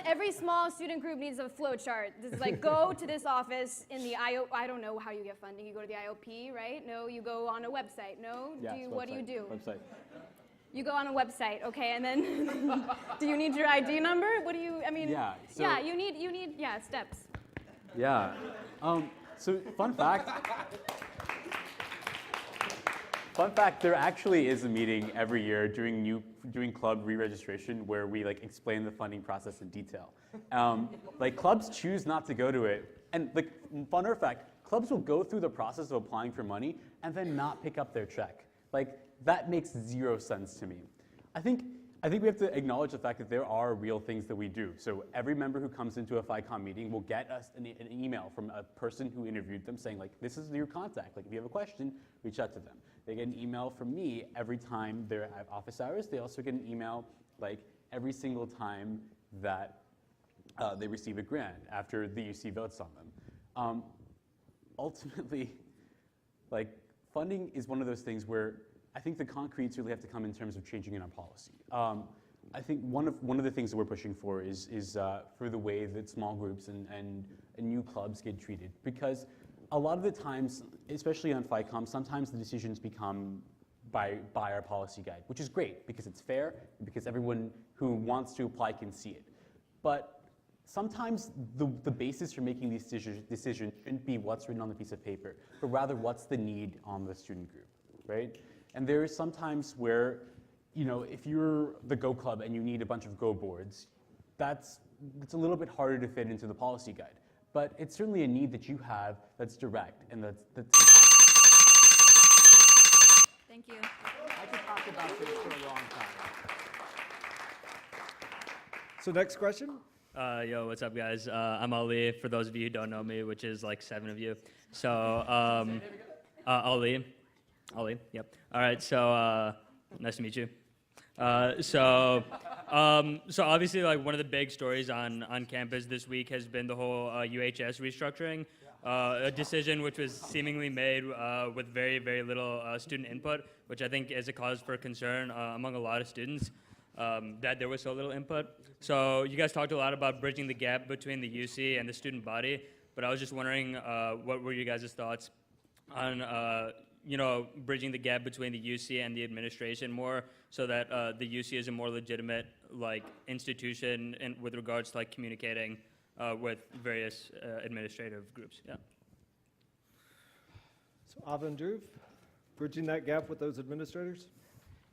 every small student group needs a flow chart. This is like, go to this office in the I don't know how you get funding. You go to the IOP, right? No, you go on a website. No, what do you do? Website. You go on a website, okay, and then do you need your ID number? What do you? I mean, you need steps. Yeah. So fun fact. Fun fact, there actually is a meeting every year doing club re-registration where we like explain the funding process in detail. Like clubs choose not to go to it, and like funner fact, clubs will go through the process of applying for money and then not pick up their check. Like that makes zero sense to me. I think we have to acknowledge the fact that there are real things that we do. So every member who comes into a FICOM meeting will get us an email from a person who interviewed them saying like, this is your contact. Like if you have a question, reach out to them. They get an email from me every time they're at office hours. They also get an email like, every single time that they receive a grant after the UC votes on them. Ultimately, like, funding is one of those things where I think the concretes really have to come in terms of changing in our policy. I think one of the things that we're pushing for is for the way that small groups and new clubs get treated, because a lot of the times, especially on FICOM, sometimes the decisions become by our policy guide, which is great because it's fair, because everyone who wants to apply can see it. But sometimes the basis for making these decisions shouldn't be what's written on the piece of paper, but rather what's the need on the student group, right? And there is sometimes where, you know, if you're the Go Club and you need a bunch of Go boards, it's a little bit harder to fit into the policy guide. But it's certainly a need that you have that's direct and that's Thank you. I could talk about this for a long time. So next question. Yo, what's up, guys? I'm Ali, for those of you who don't know me, which is like 7 of you. So, Ali, yep. All right, so nice to meet you. So obviously, like, one of the big stories on campus this week has been the whole UHS restructuring, a decision which was seemingly made with very, very little student input, which I think is a cause for concern among a lot of students, that there was so little input. So you guys talked a lot about bridging the gap between the UC and the student body, but I was just wondering what were you guys' thoughts on bridging the gap between the UC and the administration more, so that the UC is a more legitimate, like, institution with regards to, like, communicating with various administrative groups. Yeah. So Avin Dhruv, bridging that gap with those administrators?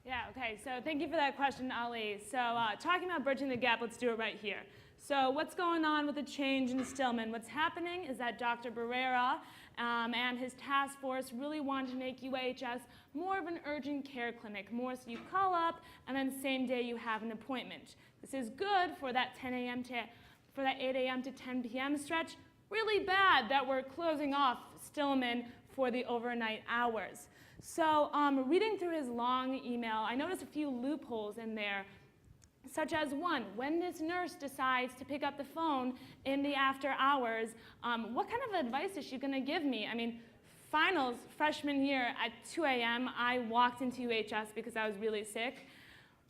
Yeah, okay, so thank you for that question, Ali. So talking about bridging the gap, let's do it right here. So what's going on with the change in Stillman? What's happening is that Dr. Barrera and his task force really want to make UHS more of an urgent care clinic, more so you call up and then same day you have an appointment. This is good for that 8 a.m. to 10 p.m. stretch. Really bad that we're closing off Stillman for the overnight hours. So reading through his long email, I noticed a few loopholes in there, such as one, when this nurse decides to pick up the phone in the after hours, what kind of advice is she gonna give me? I mean, finals, freshman year at 2 a.m., I walked into UHS because I was really sick.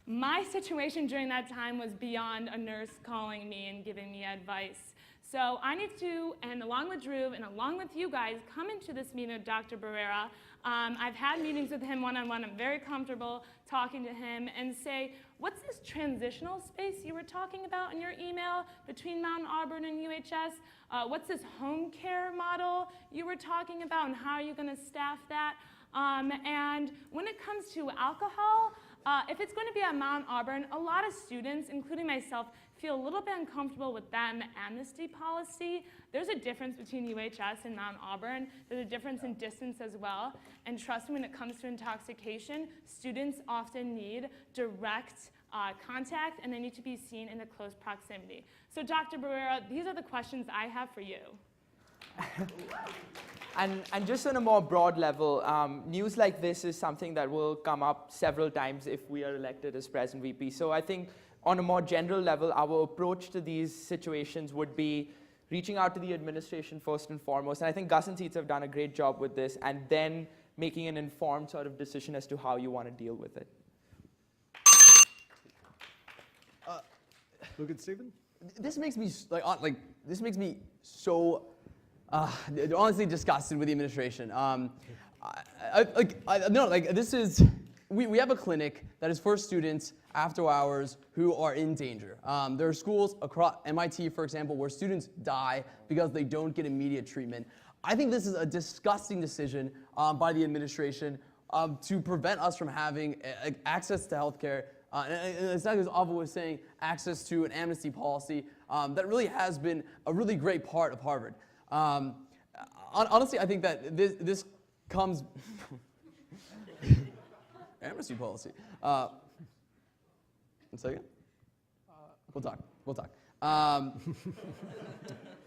My situation during that time was beyond a nurse calling me and giving me advice. So I need to, and along with Dhruv and along with you guys, come into this meeting with Dr. Barrera. I've had meetings with him one-on-one. I'm very comfortable talking to him and say, what's this transitional space you were talking about in your email between Mount Auburn and UHS? What's this home care model you were talking about, and how are you going to staff that? And when it comes to alcohol, if it's going to be at Mount Auburn, a lot of students, including myself, feel a little bit uncomfortable with that and the amnesty policy. There's a difference between UHS and Mount Auburn. There's a difference in distance as well. And trust me, when it comes to intoxication, students often need direct contact, and they need to be seen in a close proximity. So Dr. Barrera, these are the questions I have for you. And just on a more broad level, news like this is something that will come up several times if we are elected as President VP. So I think on a more general level, our approach to these situations would be reaching out to the administration first and foremost. And I think Gus and Sietse have done a great job with this, and then making an informed sort of decision as to how you want to deal with it. Look at Stephen. This makes me this makes me so honestly disgusted with the administration. We have a clinic that is for students after hours who are in danger. There are schools across MIT, for example, where students die because they don't get immediate treatment. I think this is a disgusting decision by the administration to prevent us from having access to healthcare. And it's not as Ava was saying, access to an amnesty policy that really has been a really great part of Harvard. Honestly, I think that this comes amnesty policy. 1 second. We'll talk.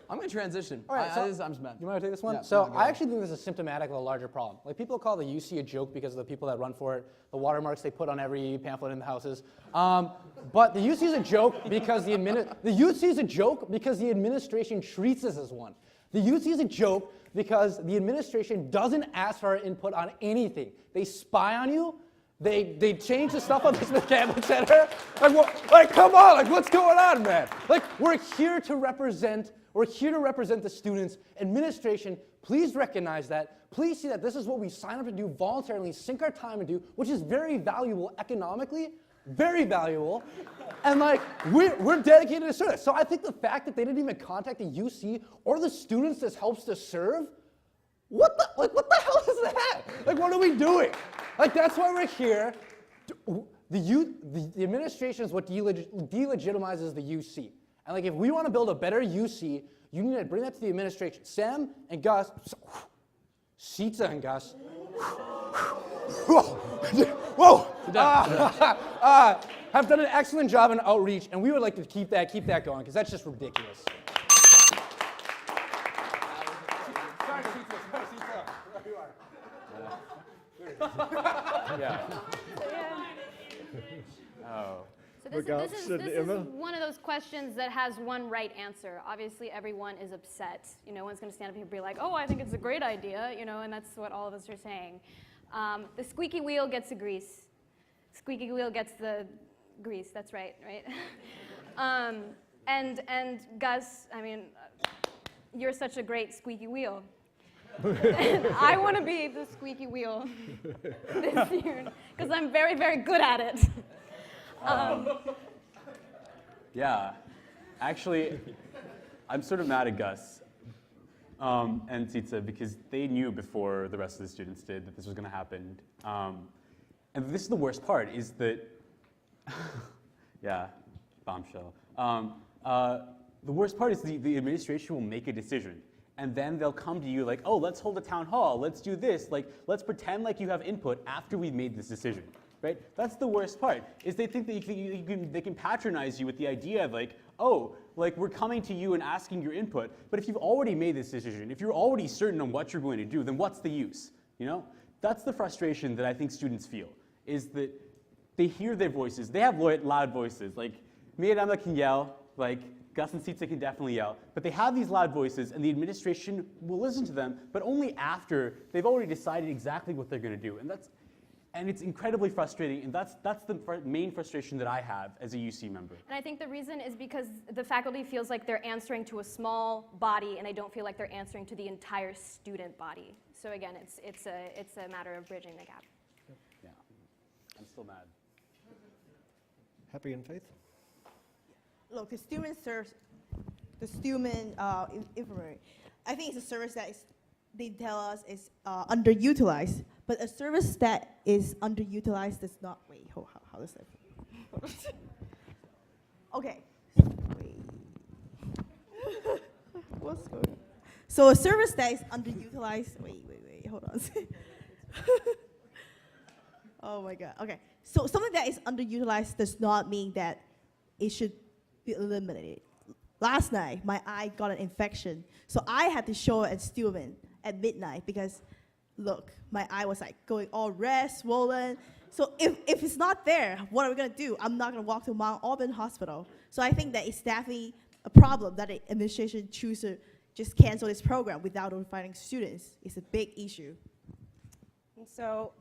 I'm going to transition. All right, I'm just mad. You want to take this one? Yeah, So no, go I ahead. actually think this is symptomatic of a larger problem. Like people call the UC a joke because of the people that run for it, the watermarks they put on every pamphlet in the houses. But the UC is a joke because the UC is a joke because the administration treats us as one. The UC is a joke because the administration doesn't ask for our input on anything. They spy on you. They change the stuff on the Smith Campbell Center. Like, come on, like, what's going on, man? Like, we're here to represent the students. Administration, please recognize that. Please see that this is what we sign up to do voluntarily, sink our time and do, which is very valuable economically, very valuable. And like, we're dedicated to service. So I think the fact that they didn't even contact the UC or the students this helps to serve, what the hell is that? Like, what are we doing? Like, that's why we're here. The administration is what delegitimizes the UC. And like, if we want to build a better UC, you need to bring that to the administration. Sam and Gus, Sietse and Gus, whoa, have done an excellent job in outreach, and we would like to keep that going, because that's just ridiculous. Yeah. Oh. So this is one of those questions that has one right answer. Obviously, everyone is upset. You know, no one's going to stand up here and be like, oh, I think it's a great idea, you know, and that's what all of us are saying. The squeaky wheel gets the grease. Squeaky wheel gets the grease, that's right, right? And Gus, I mean, you're such a great squeaky wheel. And I want to be the squeaky wheel this year because I'm very, very good at it. Yeah, actually, I'm sort of mad at Gus and Sietse because they knew before the rest of the students did that this was going to happen. And this is the worst part, is that, yeah, bombshell. The worst part is the administration will make a decision. And then they'll come to you like, oh, let's hold a town hall, let's do this, like, let's pretend like you have input after we've made this decision, right? That's the worst part, is they think that they can patronize you with the idea of like, oh, like we're coming to you and asking your input, but if you've already made this decision, if you're already certain on what you're going to do, then what's the use, you know? That's the frustration that I think students feel, is that they hear their voices, they have loud voices, like me and Emma can yell, like Gus and Sietse can definitely yell, but they have these loud voices and the administration will listen to them, but only after they've already decided exactly what they're going to do. And it's incredibly frustrating, and that's the main frustration that I have as a UC member. And I think the reason is because the faculty feels like they're answering to a small body, and they don't feel like they're answering to the entire student body. So again, it's a matter of bridging the gap. Yeah, I'm still mad. Happy in faith? Look, the student infirmary. I think it's a service that they tell us is underutilized, but a service that is underutilized does not. Wait, how does that? Okay. Wait. What's going on? So a service that is underutilized. Wait. Hold on. Oh my God. Okay. So something that is underutilized does not mean that it should be eliminated. Last night, my eye got an infection, so I had to show it at Stillman at midnight because, look, my eye was like going all red, swollen. So if it's not there, what are we gonna do? I'm not gonna walk to Mount Auburn Hospital. So I think that it's definitely a problem that the administration choose to just cancel this program without notifying students. It's a big issue. And so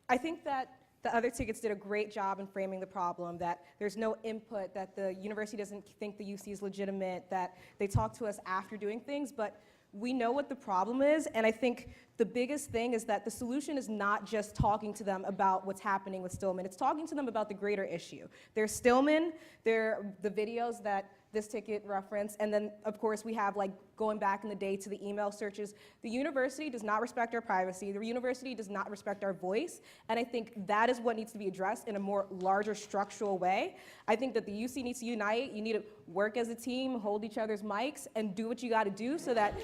I think that the other tickets did a great job in framing the problem, that there's no input, that the university doesn't think the UC is legitimate, that they talk to us after doing things, but we know what the problem is, and I think the biggest thing is that the solution is not just talking to them about what's happening with Stillman, it's talking to them about the greater issue. There's Stillman, there are the videos that this ticket referenced, and then of course we have like going back in the day to the email searches. The university does not respect our privacy, the university does not respect our voice, and I think that is what needs to be addressed in a more larger structural way. I think that the UC needs to unite, you need to work as a team, hold each other's mics, and do what you gotta do so that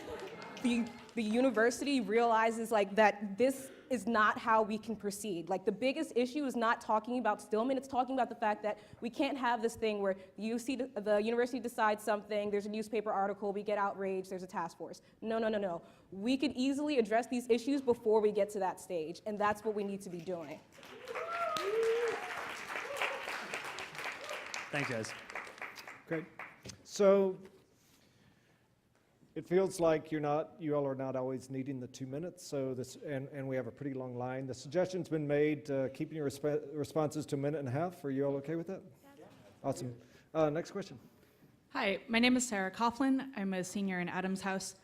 the university realizes like that this is not how we can proceed. Like the biggest issue is not talking about Stillman, it's talking about the fact that we can't have this thing where the university decides something, there's a newspaper article, we get outraged, there's a task force. No, no, no, no. We can easily address these issues before we get to that stage, and that's what we need to be doing. Thanks, guys. Great. So it feels like you all are not always needing the 2 minutes. So and we have a pretty long line. The suggestion's been made keeping your responses to 1.5 minutes. Are you all okay with that? Yeah. Awesome. Next question. Hi, my name is Sarah Coughlin. I'm a senior in Adams House.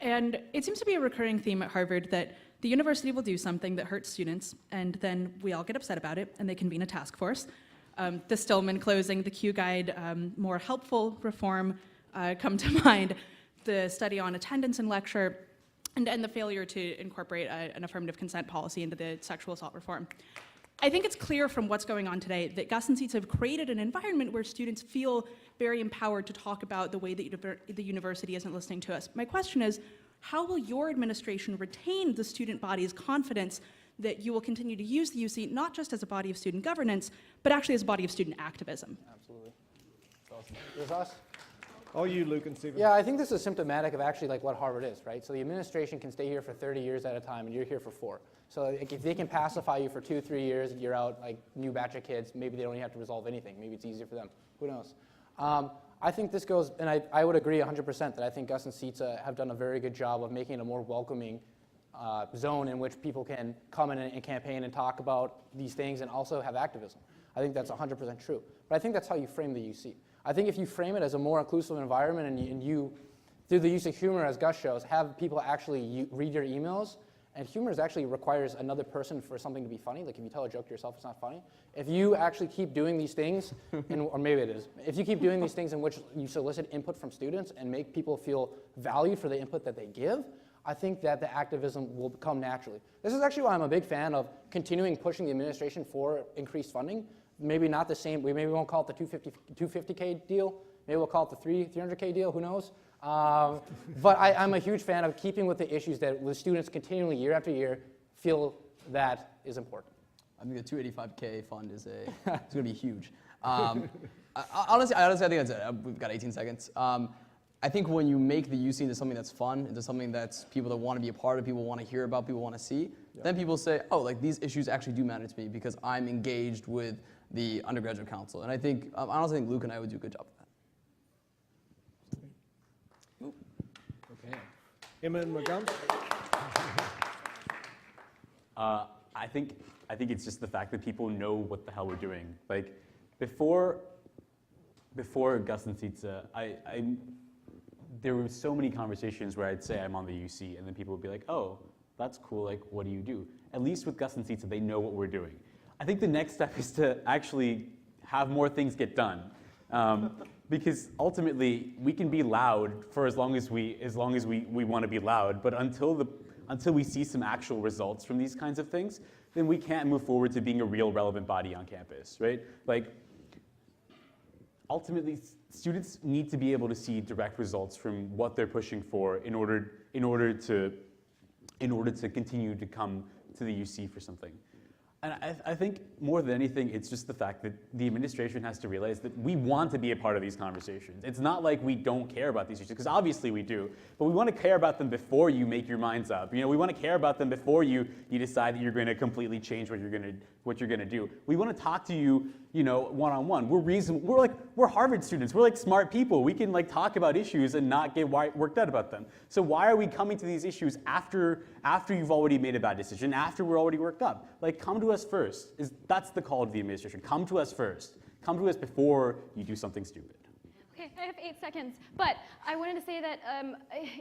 And it seems to be a recurring theme at Harvard that the university will do something that hurts students, and then we all get upset about it, and they convene a task force. The Stillman closing, the Q Guide, more helpful reform come to mind, the study on attendance in lecture, and the failure to incorporate an affirmative consent policy into the sexual assault reform. I think it's clear from what's going on today that Gus and Sietse have created an environment where students feel very empowered to talk about the way that the university isn't listening to us. My question is, how will your administration retain the student body's confidence that you will continue to use the UC not just as a body of student governance, but actually as a body of student activism? Absolutely. That's awesome. There's us. All you, Luke and Stephen. Yeah, I think this is symptomatic of actually like what Harvard is, right? So the administration can stay here for 30 years at a time, and you're here for 4. So like, if they can pacify you for 2, 3 years, you're out, like new batch of kids, maybe they don't even have to resolve anything. Maybe it's easier for them. Who knows? I think this goes, and I would agree 100% that I think Gus and Sietse have done a very good job of making it a more welcoming zone in which people can come in and campaign and talk about these things and also have activism. I think that's 100% true. But I think that's how you frame the UC. I think if you frame it as a more inclusive environment and you, through the use of humor, as Gus shows, have people actually read your emails, and humor actually requires another person for something to be funny. Like if you tell a joke to yourself, it's not funny. If you actually keep doing these things, or maybe it is, if you keep doing these things in which you solicit input from students and make people feel valued for the input that they give, I think that the activism will come naturally. This is actually why I'm a big fan of continuing pushing the administration for increased funding. Maybe not the same, we maybe won't call it the 250K deal, maybe we'll call it the 300K deal, who knows? But I'm a huge fan of keeping with the issues that the students continually, year after year, feel that is important. I think the 285K fund is it's going to be huge. Honestly, I think that's it. We've got 18 seconds. I think when you make the UC into something that's fun, into something that's people that want to be a part of, people want to hear about, people want to see, then people say, oh, like these issues actually do matter to me because I'm engaged with the undergraduate council. And I think, I honestly think Luke and I would do a good job of that. Okay. Emma and McGum? I think it's just the fact that people know what the hell we're doing. Like before Gus and Sietse, there were so many conversations where I'd say I'm on the UC, and then people would be like, oh, that's cool, like what do you do? At least with Gus and Sietse, they know what we're doing. I think the next step is to actually have more things get done. Because ultimately, we can be loud for as long as we want to be loud, but until we see some actual results from these kinds of things, then we can't move forward to being a real relevant body on campus, right? Like, ultimately, students need to be able to see direct results from what they're pushing for in order to continue to come to the UC for something. And I think more than anything, it's just the fact that the administration has to realize that we want to be a part of these conversations. It's not like we don't care about these issues, because obviously we do, but we want to care about them before you make your minds up. You know, we want to care about them before you decide that you're going to completely change what you're going to do. We want to talk to you, one-on-one. We're Harvard students. We're like smart people. We can like talk about issues and not get worked out about them. So why are we coming to these issues after you've already made a bad decision, after we're already worked up? Like, come to us first. That's the call to the administration. Come to us first. Come to us before you do something stupid. Okay, I have 8 seconds, but I wanted to say that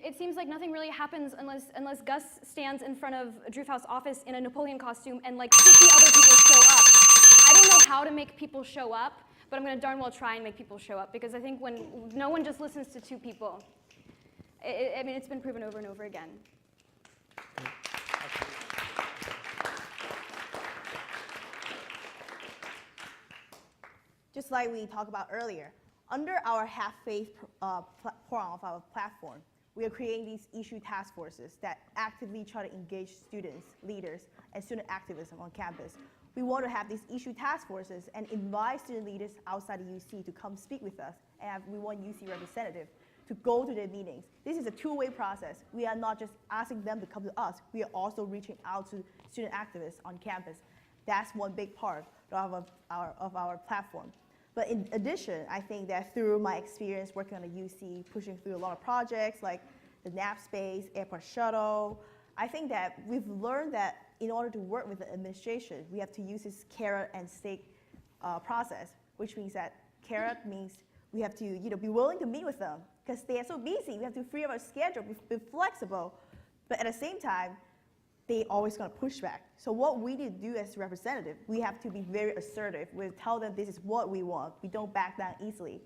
it seems like nothing really happens unless Gus stands in front of Drew Faust's office in a Napoleon costume and like 50 other people show up. I don't know how to make people show up, but I'm going to darn well try and make people show up, because I think when no one just listens to 2 people, I mean, it's been proven over and over again. Just like we talked about earlier, under our Have Faith prong of our platform, we are creating these issue task forces that actively try to engage students, leaders, and student activism on campus. We want to have these issue task forces and invite student leaders outside the UC to come speak with us, and we want UC representatives to go to their meetings. This is a two-way process. We are not just asking them to come to us, we are also reaching out to student activists on campus. That's one big part of our platform. But in addition, I think that through my experience working on the UC, pushing through a lot of projects like the NAP space, airport shuttle, I think that we've learned that in order to work with the administration, we have to use this carrot and stick process, which means that carrot means we have to be willing to meet with them because they are so busy. We have to free up our schedule, be flexible. But at the same time, they always going to push back. So what we need to do as representative, we have to be very assertive. We tell them this is what we want. We don't back down easily.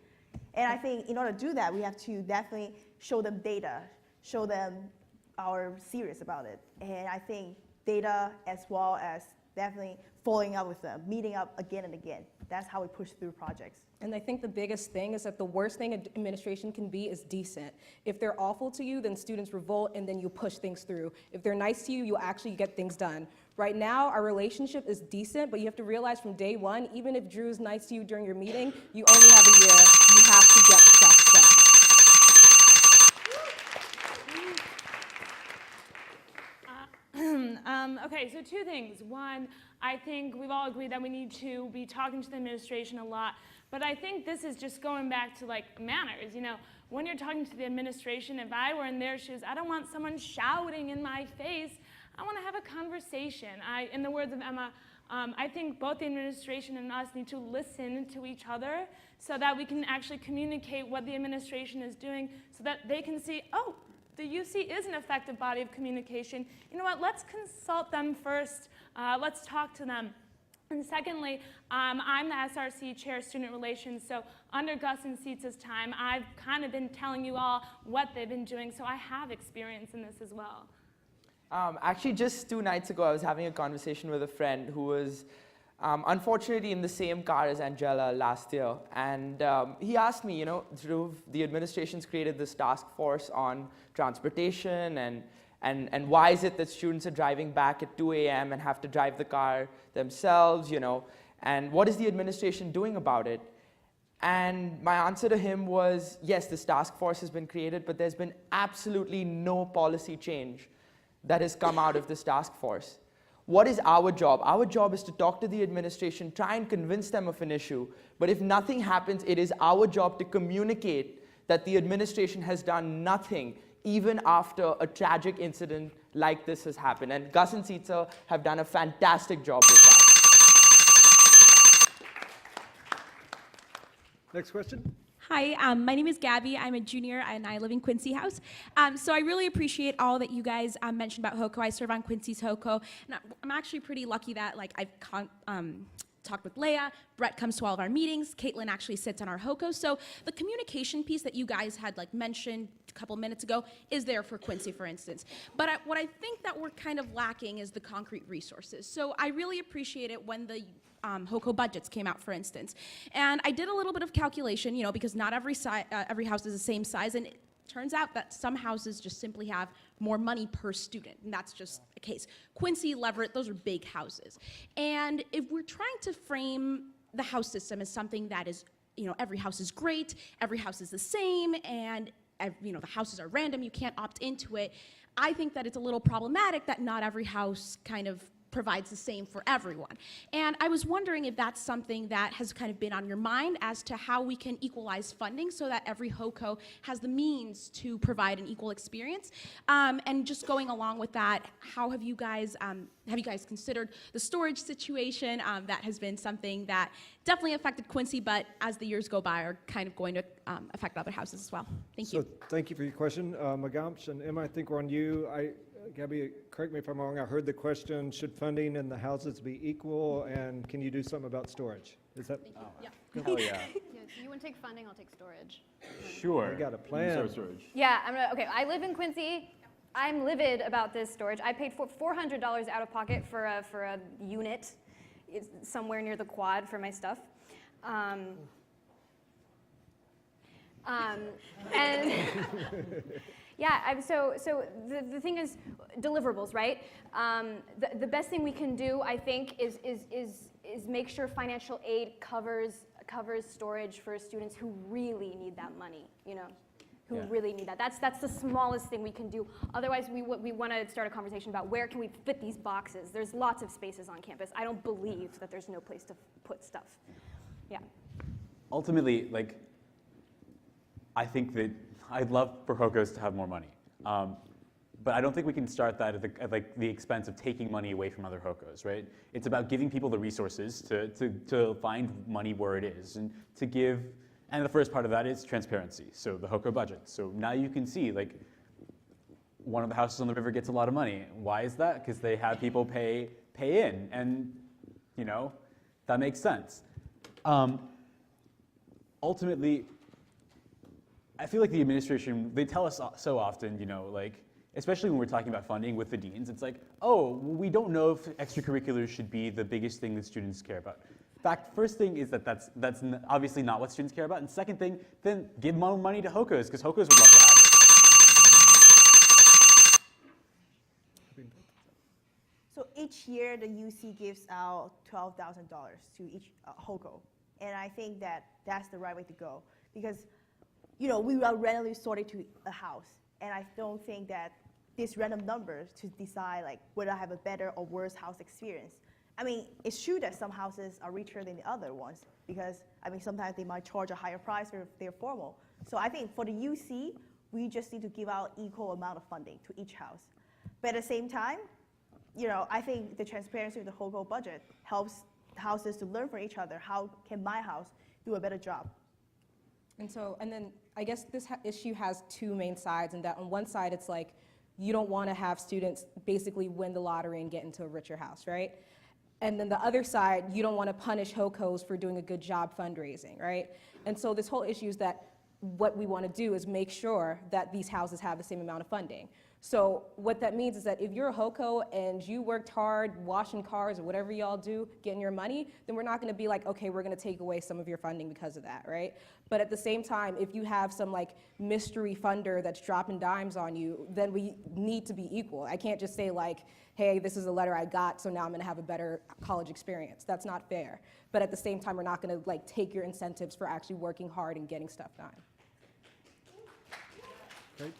And I think in order to do that, we have to definitely show them data, show them are serious about it. And I think data as well as definitely following up with them, meeting up again and again. That's how we push through projects. And I think the biggest thing is that the worst thing administration can be is decent. If they're awful to you, then students revolt and then you push things through. If they're nice to you, you'll actually get things done. Right now, our relationship is decent, but you have to realize from day one, even if Drew's nice to you during your meeting, you only have a year. You have to get stuff done. Okay, so two things. One, I think we've all agreed that we need to be talking to the administration a lot, but I think this is just going back to like manners. When you're talking to the administration, if I were in their shoes, I don't want someone shouting in my face. I want to have a conversation. In the words of Emma, I think both the administration and us need to listen to each other so that we can actually communicate what the administration is doing so that they can see, oh, the UC is an effective body of communication. You know what, let's consult them first. Let's talk to them. And secondly, I'm the SRC Chair Student Relations, so under Gus and Sietse's time, I've kind of been telling you all what they've been doing, so I have experience in this as well. Actually, just 2 nights ago, I was having a conversation with a friend who was unfortunately in the same car as Angela last year. And he asked me, Dhruv, the administration's created this task force on transportation and why is it that students are driving back at 2 a.m. and have to drive the car themselves, and what is the administration doing about it? And my answer to him was, yes, this task force has been created, but there's been absolutely no policy change that has come out of this task force. What is our job? Our job is to talk to the administration, try and convince them of an issue. But if nothing happens, it is our job to communicate that the administration has done nothing, even after a tragic incident like this has happened. And Gus and Sietse have done a fantastic job with that. Next question. Hi, my name is Gabby. I'm a junior and I live in Quincy House. So I really appreciate all that you guys mentioned about HOCO. I serve on Quincy's HOCO, and I'm actually pretty lucky that I've talked with Leia. Brett comes to all of our meetings. Caitlin actually sits on our HOCO. So the communication piece that you guys had mentioned a couple minutes ago is there for Quincy, for instance. But what I think that we're kind of lacking is the concrete resources. So I really appreciate it when the HOCO budgets came out, for instance. And I did a little bit of calculation, because not every house is the same size, and it turns out that some houses just simply have more money per student, and that's just a case. Quincy, Leverett, those are big houses. And if we're trying to frame the house system as something that is, every house is great, every house is the same, and the houses are random, you can't opt into it, I think that it's a little problematic that not every house kind of provides the same for everyone. And I was wondering if that's something that has kind of been on your mind as to how we can equalize funding so that every HOCO has the means to provide an equal experience. And just going along with that, how have you guys considered the storage situation? That has been something that definitely affected Quincy, but as the years go by are kind of going to affect other houses as well. Thank you. So thank you for your question. Magamsh and Emma, I think we're on you. Gabby, correct me if I'm wrong, I heard the question, should funding in the houses be equal, and can you do something about storage? Is that? Oh, yeah. Hell yeah. Yeah, so you want to take funding, I'll take storage. Sure. We got a plan. Storage. Yeah, okay, I live in Quincy. I'm livid about this storage. I paid $400 out of pocket for a unit. It's somewhere near the quad for my stuff. And So the thing is deliverables, right? The best thing we can do, I think, is make sure financial aid covers storage for students who really need that money, who really need that. That's the smallest thing we can do. Otherwise, we want to start a conversation about where can we fit these boxes. There's lots of spaces on campus. I don't believe that there's no place to put stuff. Yeah. Ultimately, like, I think that I'd love for HOCOs to have more money. But I don't think we can start that at the expense of taking money away from other HOCOs, right? It's about giving people the resources to find money where it is and to give, and the first part of that is transparency, so the HOCO budget. So now you can see, like, one of the houses on the river gets a lot of money. Why is that? Because they have people pay in, and that makes sense. Ultimately, I feel like the administration, they tell us so often, like, especially when we're talking about funding with the deans, it's like, oh, we don't know if extracurriculars should be the biggest thing that students care about. In fact, first thing is that's obviously not what students care about. And second thing, then give more money to HOCOs, because HOCOs would love to have it. So each year, the UC gives out $12,000 to each HOCO. And I think that that's the right way to go. Because, we are randomly sorted to a house. And I don't think that these random numbers to decide like whether I have a better or worse house experience. I mean, it's true that some houses are richer than the other ones because, sometimes they might charge a higher price if they're formal. So I think for the UC, we just need to give out equal amount of funding to each house. But at the same time, I think the transparency of the HOCO budget helps houses to learn from each other. How can my house do a better job? And then I guess this issue has two main sides, and that on one side it's like you don't want to have students basically win the lottery and get into a richer house, right? And then the other side, you don't want to punish HOCOs for doing a good job fundraising, right? And so this whole issue is that what we want to do is make sure that these houses have the same amount of funding. So what that means is that if you're a HOCO and you worked hard washing cars or whatever y'all do, getting your money, then we're not going to be like, okay, we're going to take away some of your funding because of that, right? But at the same time, if you have some like mystery funder that's dropping dimes on you, then we need to be equal. I can't just say like, hey, this is a letter I got, so now I'm going to have a better college experience. That's not fair. But at the same time, we're not going to like take your incentives for actually working hard and getting stuff done. Great.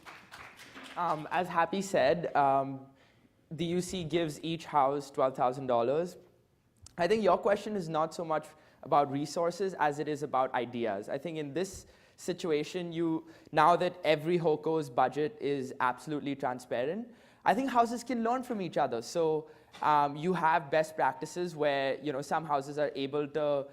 As Happy said, the UC gives each house $12,000. I think your question is not so much about resources as it is about ideas. I think in this situation, now that every HOCO's budget is absolutely transparent, I think houses can learn from each other. So you have best practices where some houses are able to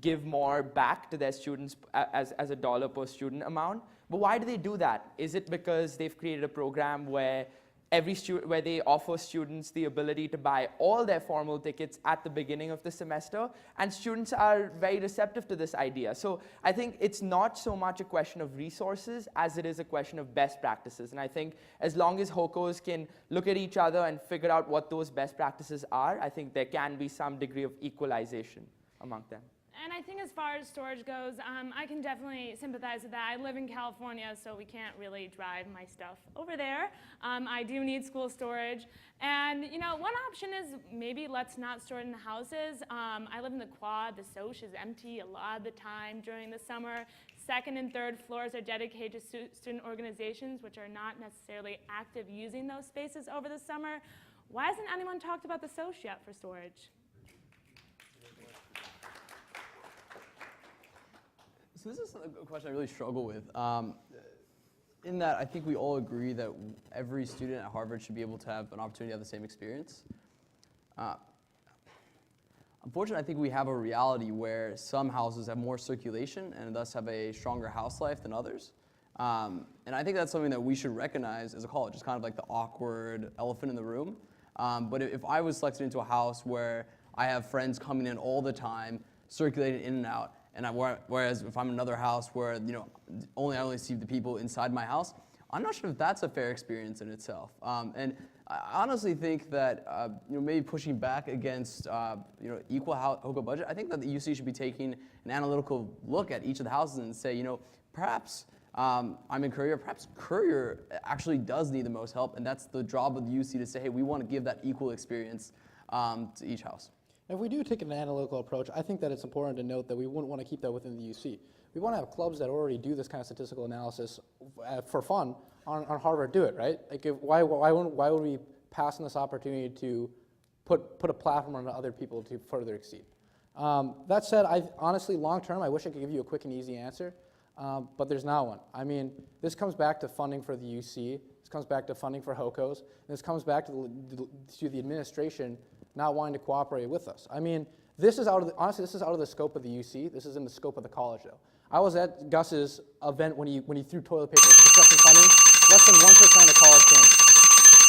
give more back to their students as a dollar per student amount. But why do they do that? Is it because they've created a program where where they offer students the ability to buy all their formal tickets at the beginning of the semester, and students are very receptive to this idea? So I think it's not so much a question of resources as it is a question of best practices. And I think as long as HOCOs can look at each other and figure out what those best practices are, I think there can be some degree of equalization among them. And I think as far as storage goes, I can definitely sympathize with that. I live in California, so we can't really drive my stuff over there. I do need school storage. And one option is maybe let's not store it in the houses. I live in the quad. The SOCH is empty a lot of the time during the summer. Second and third floors are dedicated to student organizations, which are not necessarily active using those spaces over the summer. Why hasn't anyone talked about the SOCH yet for storage? So this is a question I really struggle with. In that I think we all agree that every student at Harvard should be able to have an opportunity to have the same experience. Unfortunately, I think we have a reality where some houses have more circulation and thus have a stronger house life than others. And I think that's something that we should recognize as a college. It's kind of like the awkward elephant in the room. But if I was selected into a house where I have friends coming in all the time, circulating in and out, and whereas if I'm in another house where I only see the people inside my house, I'm not sure if that's a fair experience in itself. And I honestly think that maybe pushing back against equal HOCO budget, I think that the UC should be taking an analytical look at each of the houses and say, perhaps I'm in Courier. Perhaps Courier actually does need the most help, and that's the job of the UC to say, hey, we want to give that equal experience to each house. If we do take an analytical approach, I think that it's important to note that we wouldn't want to keep that within the UC. We want to have clubs that already do this kind of statistical analysis for fun on Harvard do it, right? Like, why would we pass on this opportunity to put a platform on other people to further exceed? That said, honestly, long term, I wish I could give you a quick and easy answer, but there's not one. I mean, this comes back to funding for the UC, this comes back to funding for HOCOs, and this comes back to the administration not wanting to cooperate with us. I mean, this is honestly, this is out of the scope of the UC. This is in the scope of the college, though. I was at Gus's event when he threw toilet paper at discussing funding. Less than 1% of the college came.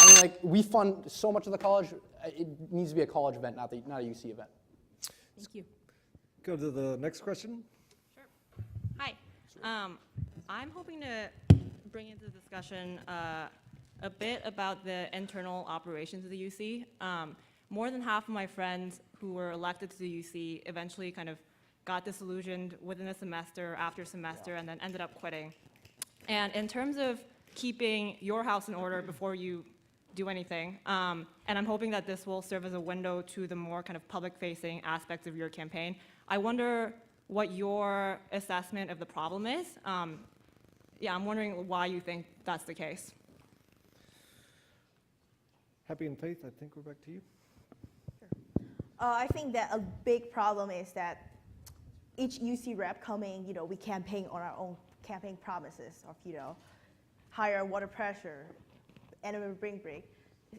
I mean, like, we fund so much of the college. It needs to be a college event, not a UC event. Thank you. Go to the next question. Sure. Hi. I'm hoping to bring into the discussion a bit about the internal operations of the UC. More than half of my friends who were elected to the UC eventually kind of got disillusioned within a semester, after semester, and then ended up quitting. And in terms of keeping your house in order before you do anything, and I'm hoping that this will serve as a window to the more kind of public-facing aspects of your campaign, I wonder what your assessment of the problem is. Yeah, I'm wondering why you think that's the case. Happy and Faith, I think we're back to you. I think that a big problem is that each UC rep coming, we campaign on our own campaign promises of, higher water pressure, annual spring break.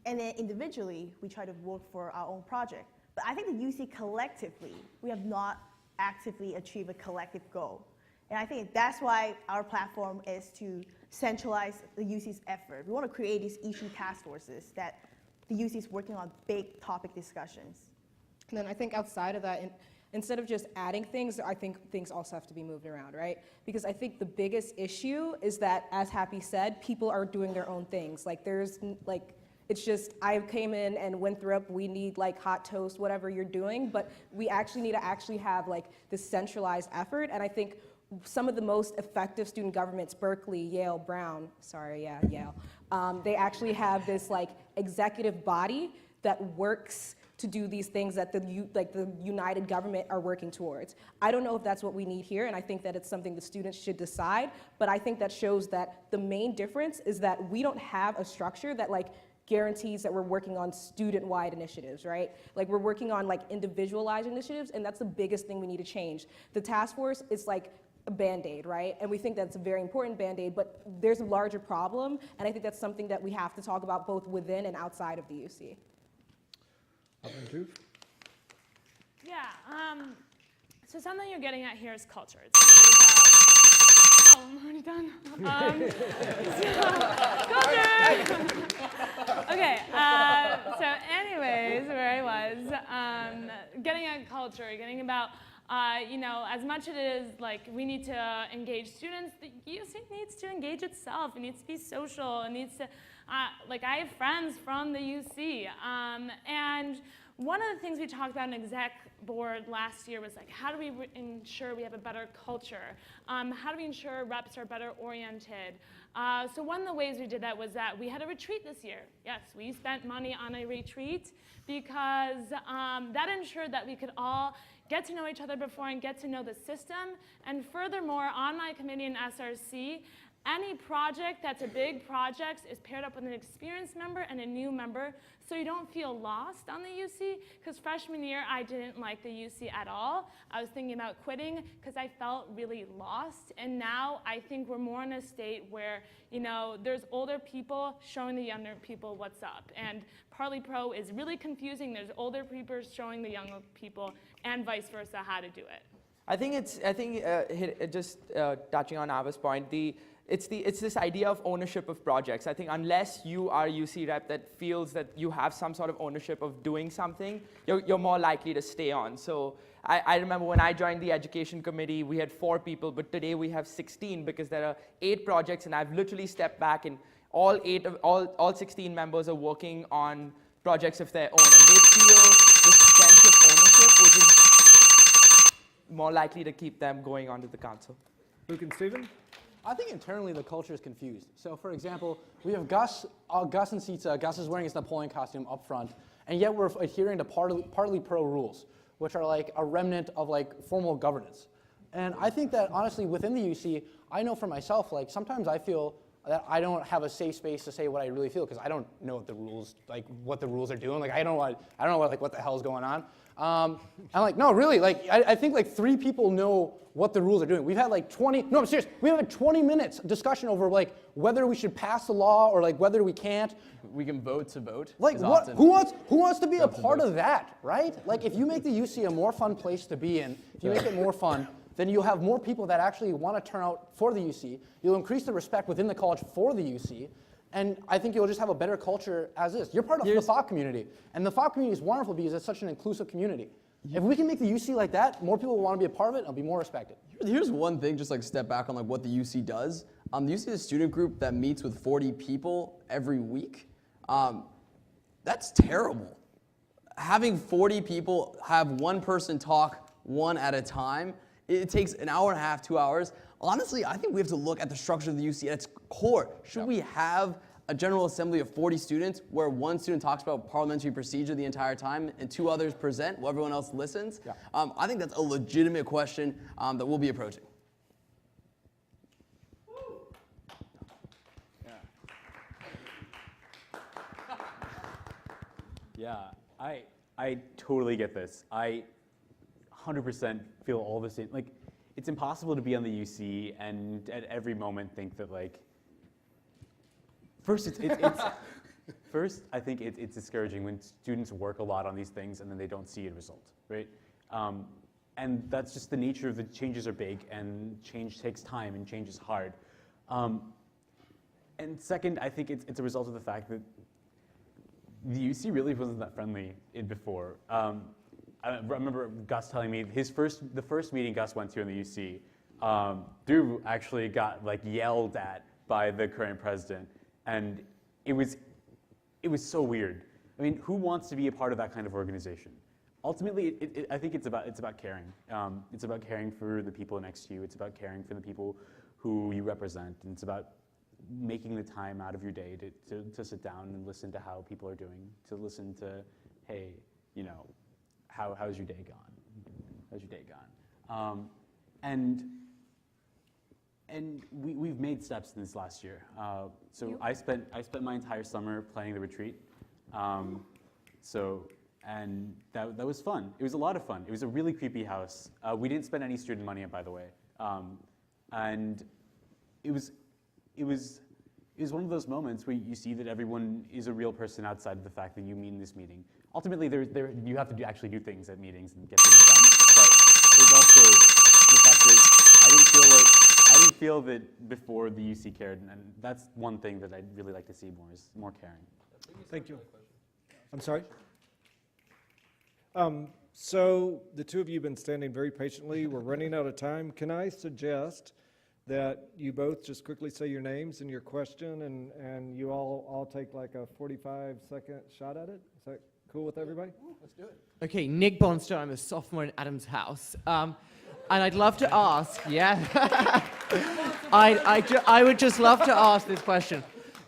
And then individually, we try to work for our own project. But I think the UC collectively, we have not actively achieved a collective goal. And I think that's why our platform is to centralize the UC's effort. We want to create these issue task forces that the UC is working on big topic discussions. And then I think outside of that, instead of just adding things, I think things also have to be moved around, right? Because I think the biggest issue is that, as Happy said, people are doing their own things. Like, it's just, I came in and went through we need hot toast, whatever you're doing, but we actually need to have this centralized effort. And I think some of the most effective student governments, Berkeley, Yale, Brown, Yale, they actually have this executive body that works to do these things that the united government are working towards. I don't know if that's what we need here, and I think that it's something the students should decide, but I think that shows that the main difference is that we don't have a structure that guarantees that we're working on student-wide initiatives, right? We're working on individualized initiatives, and that's the biggest thing we need to change. The task force is a Band-Aid, right? And we think that's a very important Band-Aid, but there's a larger problem, and I think that's something that we have to talk about both within and outside of the UC. Yeah, so something you're getting at here is culture. It's really about, oh, I'm already done. Culture! Okay, so anyways, where I was, getting at culture, getting about, as much as it is we need to engage students, the UC needs to engage itself. It needs to be social. It needs to, I have friends from the UC, and one of the things we talked about in exec board last year was how do we ensure we have a better culture? How do we ensure reps are better oriented? So one of the ways we did that was that we had a retreat this year. Yes, we spent money on a retreat because that ensured that we could all get to know each other before and get to know the system. And furthermore, on my committee in SRC, any project that's a big project is paired up with an experienced member and a new member, so you don't feel lost on the UC. Because freshman year, I didn't like the UC at all. I was thinking about quitting because I felt really lost. And now I think we're more in a state where, there's older people showing the younger people what's up. And Parley Pro is really confusing. There's older people showing the younger people, and vice versa, how to do it. I think just touching on Ava's point, it's this idea of ownership of projects. I think unless you are a UC rep that feels that you have some sort of ownership of doing something, you're more likely to stay on. So I remember when I joined the education committee, we had 4 people, but today we have 16 because there are 8 projects, and I've literally stepped back, and all 16 members are working on projects of their own, and they feel this sense of ownership, which is more likely to keep them going onto the council. Luke and Stephen? I think internally the culture is confused. So for example, we have Gus and Sietse. Gus is wearing his Napoleon costume up front, and yet we're adhering to partly pro rules, which are like a remnant of like formal governance. And I think that honestly within the UC, I know for myself, like sometimes I feel that I don't have a safe space to say what I really feel because I don't know what the rules are doing. Like I don't know what the hell is going on. I'm like, no, really, like I think like 3 people know what the rules are doing. We've had like 20, no, I'm serious, we have had 20 minutes discussion over like whether we should pass the law or like whether we can't. We can vote to vote. Like what? Who wants to be a part of that, right? Like if you make the UC a more fun place to be in, if you make it more fun, then you'll have more people that actually want to turn out for the UC. You'll increase the respect within the college for the UC. And I think you'll just have a better culture as is. You're part of the FOC community. And the FOC community is wonderful because it's such an inclusive community. If we can make the UC like that, more people will want to be a part of it and it'll be more respected. Here's one thing, just like step back on like what the UC does. The UC is a student group that meets with 40 people every week. That's terrible. Having 40 people have one person talk one at a time, it takes an hour and a half, 2 hours. Honestly, I think we have to look at the structure of the UC at its core. Should we have a General Assembly of 40 students where one student talks about parliamentary procedure the entire time and 2 others present while everyone else listens? Yeah. I think that's a legitimate question that we'll be approaching. Yeah, I totally get this. I 100% feel all the same. Like, it's impossible to be on the UC and at every moment think that like. First, first I think it's discouraging when students work a lot on these things and then they don't see a result, right? And that's just the nature of the changes are big and change takes time and change is hard. And second, I think it's a result of the fact that the UC really wasn't that friendly before. I remember Gus telling me the first meeting Gus went to in the UC, Drew actually got like yelled at by the current president, and it was so weird. I mean, who wants to be a part of that kind of organization? Ultimately, I think it's about caring. It's about caring for the people next to you. It's about caring for the people who you represent, and it's about making the time out of your day to sit down and listen to how people are doing, to listen to, hey, you know, how's your day gone? How's your day gone? And we've made steps in this last year. So I spent my entire summer planning the retreat. And that was fun. It was a lot of fun. It was a really creepy house. We didn't spend any student money, by the way. And it was one of those moments where you see that everyone is a real person outside of the fact that you mean this meeting. Ultimately, you have to actually do things at meetings and get things done. But there's also the fact that I didn't feel that before the UC cared, and that's one thing that I'd really like to see more is more caring. Thank you. I'm sorry? So the 2 of you have been standing very patiently. We're running out of time. Can I suggest that you both just quickly say your names and your question, and you all take like a 45-second shot at it? Is that cool with everybody? Let's do it. Okay, Nick Bonster. I'm a sophomore in Adams House. And I'd love to ask, yeah. I would just love to ask this question.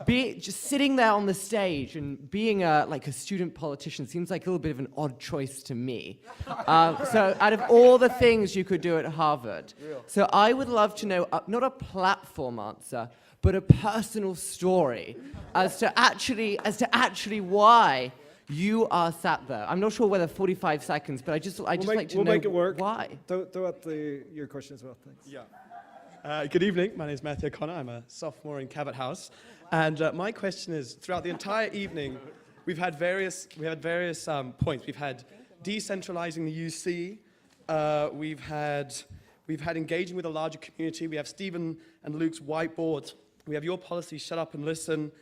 Just sitting there on the stage and being like a student politician seems like a little bit of an odd choice to me. So out of all the things you could do at Harvard, so I would love to know, not a platform answer, but a personal story as to actually why you are sat there. I'm not sure whether 45 seconds, but I'd just like to know we'll make it work. Why. Throw out your question as well, thanks. Yeah. Good evening. My name is Matthew O'Connor. I'm a sophomore in Cabot House. And my question is, throughout the entire evening, we've had various points. We've had decentralizing the UC. We've had engaging with a larger community. We have Stephen and Luke's whiteboard. We have your policy, shut up and listen.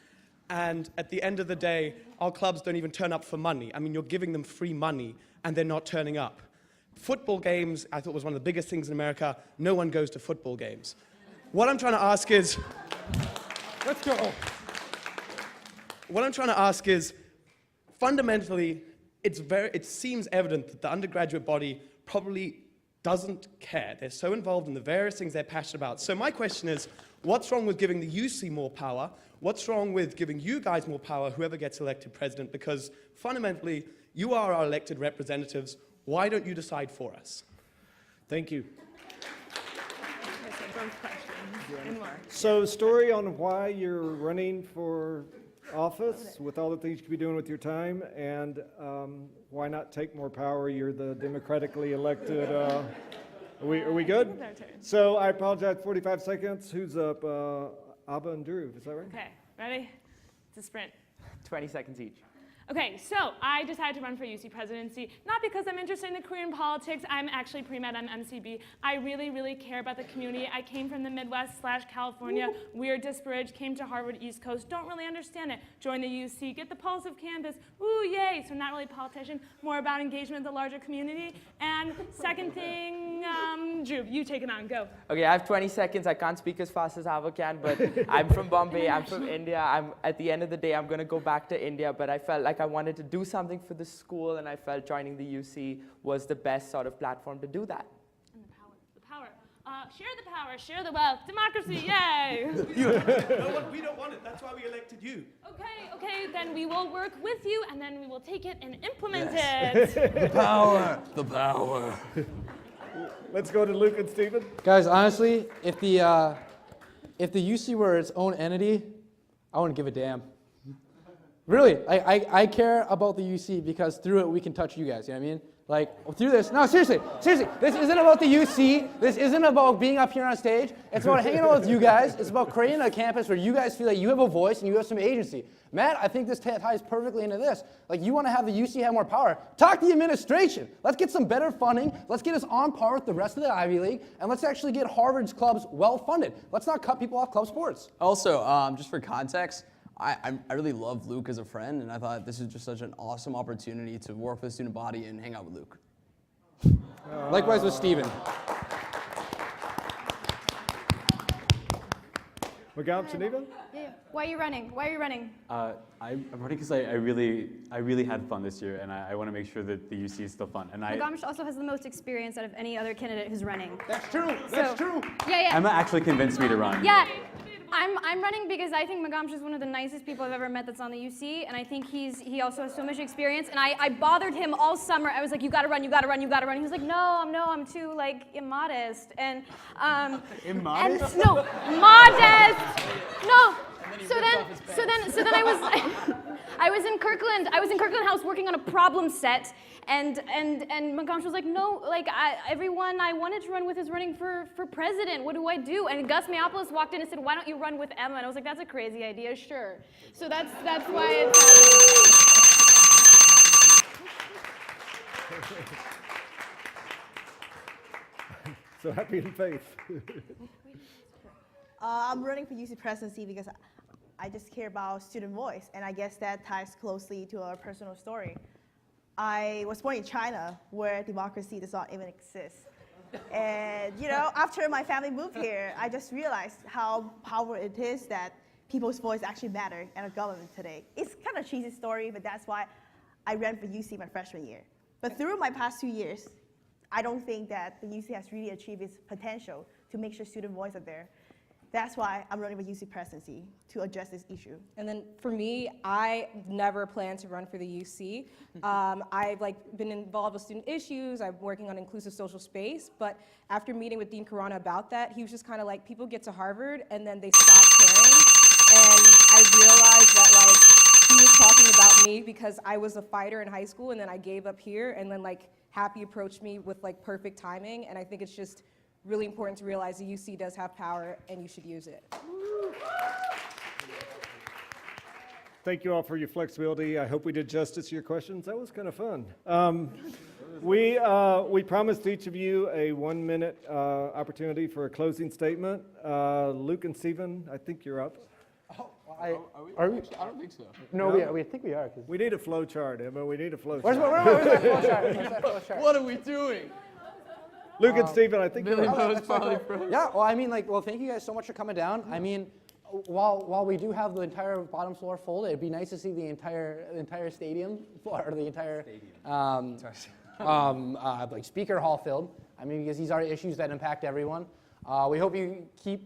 And at the end of the day, our clubs don't even turn up for money. I mean, you're giving them free money, and they're not turning up. Football games, I thought, was one of the biggest things in America. No one goes to football games. What I'm trying to ask is... Let's go. What I'm trying to ask is, fundamentally, it seems evident that the undergraduate body probably doesn't care. They're so involved in the various things they're passionate about. So my question is, what's wrong with giving the UC more power? What's wrong with giving you guys more power, whoever gets elected president? Because fundamentally, you are our elected representatives. Why don't you decide for us? Thank you. So, story on why you're running for office with all the things you could be doing with your time, and why not take more power? You're the democratically elected. Are we good? So I apologize. 45 seconds. Who's up? Abba and Drew. Is that right? Okay, ready? It's a sprint. 20 seconds each. Okay, so I decided to run for UC presidency, not because I'm interested in the Korean politics. I'm actually pre-med on MCB. I really, really care about the community. I came from the Midwest/California, weird, disparate, came to Harvard East Coast, don't really understand it. Join the UC, get the pulse of campus, ooh, yay. So not really a politician, more about engagement with the larger community. And second thing, Drew, you take it on, go. Okay, I have 20 seconds. I can't speak as fast as Ava can, but I'm from Bombay, I'm from India. At the end of the day, I'm gonna go back to India, but I felt like I wanted to do something for the school, and I felt joining the UC was the best sort of platform to do that. And the power. Share the power, share the wealth, democracy, yay! No, we don't want it. That's why we elected you. Okay, then we will work with you, and then we will take it and implement it. The power. The power. Let's go to Luke and Stephen. Guys, honestly, if the UC were its own entity, I wouldn't give a damn. Really, I care about the UC because through it we can touch you guys, you know what I mean? Like, through this, no, seriously, this isn't about the UC, this isn't about being up here on stage, it's about hanging out with you guys, it's about creating a campus where you guys feel like you have a voice and you have some agency. Matt, I think this ties perfectly into this. Like, you want to have the UC have more power, talk to the administration. Let's get some better funding, let's get us on par with the rest of the Ivy League, and let's actually get Harvard's clubs well funded. Let's not cut people off club sports. Also, just for context, I really love Luke as a friend, and I thought this is just such an awesome opportunity to work with the student body and hang out with Luke. Likewise with Steven. Magam, Geneva? Yeah. Why are you running? Why are you running? I'm running because I really had fun this year, and I want to make sure that the UC is still fun. And Magam also has the most experience out of any other candidate who's running. That's true. That's true. Yeah. Emma actually convinced me to run. Yeah. I'm running because I think Magamsh is one of the nicest people I've ever met that's on the UC, and I think he also has so much experience, and I bothered him all summer. I was like, you gotta run. He was like, I'm too, like, immodest. And, Immodest? And, no, modest! No! So then I was in Kirkland House working on a problem set, and Magamsh was like, no, like, everyone I wanted to run with is running for president. What do I do? And Gus Meopoulos walked in and said, why don't you run with Emma? And I was like, that's a crazy idea, sure. So that's why it's happening. So happy in faith. I'm running for UC presidency because I just care about student voice, and I guess that ties closely to our personal story. I was born in China, where democracy does not even exist. And after my family moved here, I just realized how powerful it is that people's voice actually matter in our government today. It's kind of a cheesy story, but that's why I ran for UC my freshman year. But through my past 2 years, I don't think that the UC has really achieved its potential to make sure student voice are there. That's why I'm running for UC presidency, to address this issue. And then for me, I never planned to run for the UC. I've been involved with student issues. I'm working on inclusive social space. But after meeting with Dean Corbin about that, he was just kind of like, people get to Harvard and then they stop caring. And I realized that he was talking about me because I was a fighter in high school, and then I gave up here, and then Happy approached me with perfect timing. And I think it's just really important to realize the UC does have power, and you should use it. Thank you all for your flexibility. I hope we did justice to your questions. That was kind of fun. We promised each of you a 1-minute opportunity for a closing statement. Luke and Stephen, I think you're up. Are we? I don't think so. No, we think we are. We need a flow chart, Emma. We need a flow Where's chart. that flow chart? Where's that flow chart? What are we doing? Luke and Stephen, I think Billy you're up. Bo's probably frozen. Yeah, well, thank you guys so much for coming down. I mean, while we do have the entire bottom floor full, it'd be nice to see the entire stadium, or the entire speaker hall filled. I mean, because these are issues that impact everyone. We hope you keep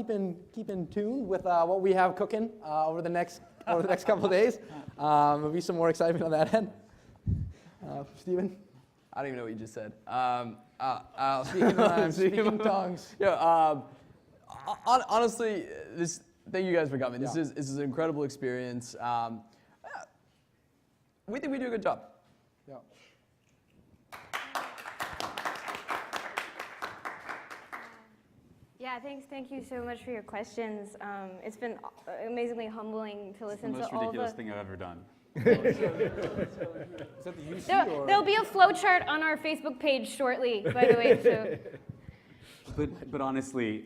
in tune with what we have cooking over the next couple of days. There'll be some more excitement on that end. Stephen? I don't even know what you just said. Speaking tongues. Yeah. Honestly, thank you guys for coming. This is an incredible experience. We think we do a good job. Yeah. Yeah, thank you so much for your questions. It's been amazingly humbling to listen to all the... It's the most ridiculous thing I've ever done. Is that the UC or? There'll be a flowchart on our Facebook page shortly, by the way. So. But honestly,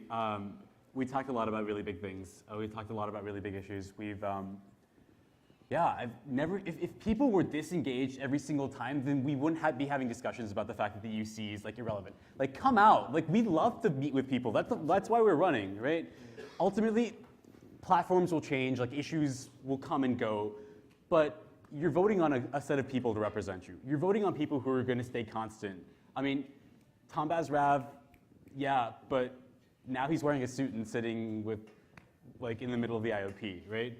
we talked a lot about really big things. We talked a lot about really big issues. I've never, if people were disengaged every single time, then we wouldn't be having discussions about the fact that the UC is like irrelevant. Like, come out. Like, we'd love to meet with people. That's why we're running, right? Ultimately, platforms will change, like issues will come and go, but you're voting on a set of people to represent you. You're voting on people who are going to stay constant. I mean, Tombaz Rav, yeah, but now he's wearing a suit and sitting with, like, in the middle of the IOP, right?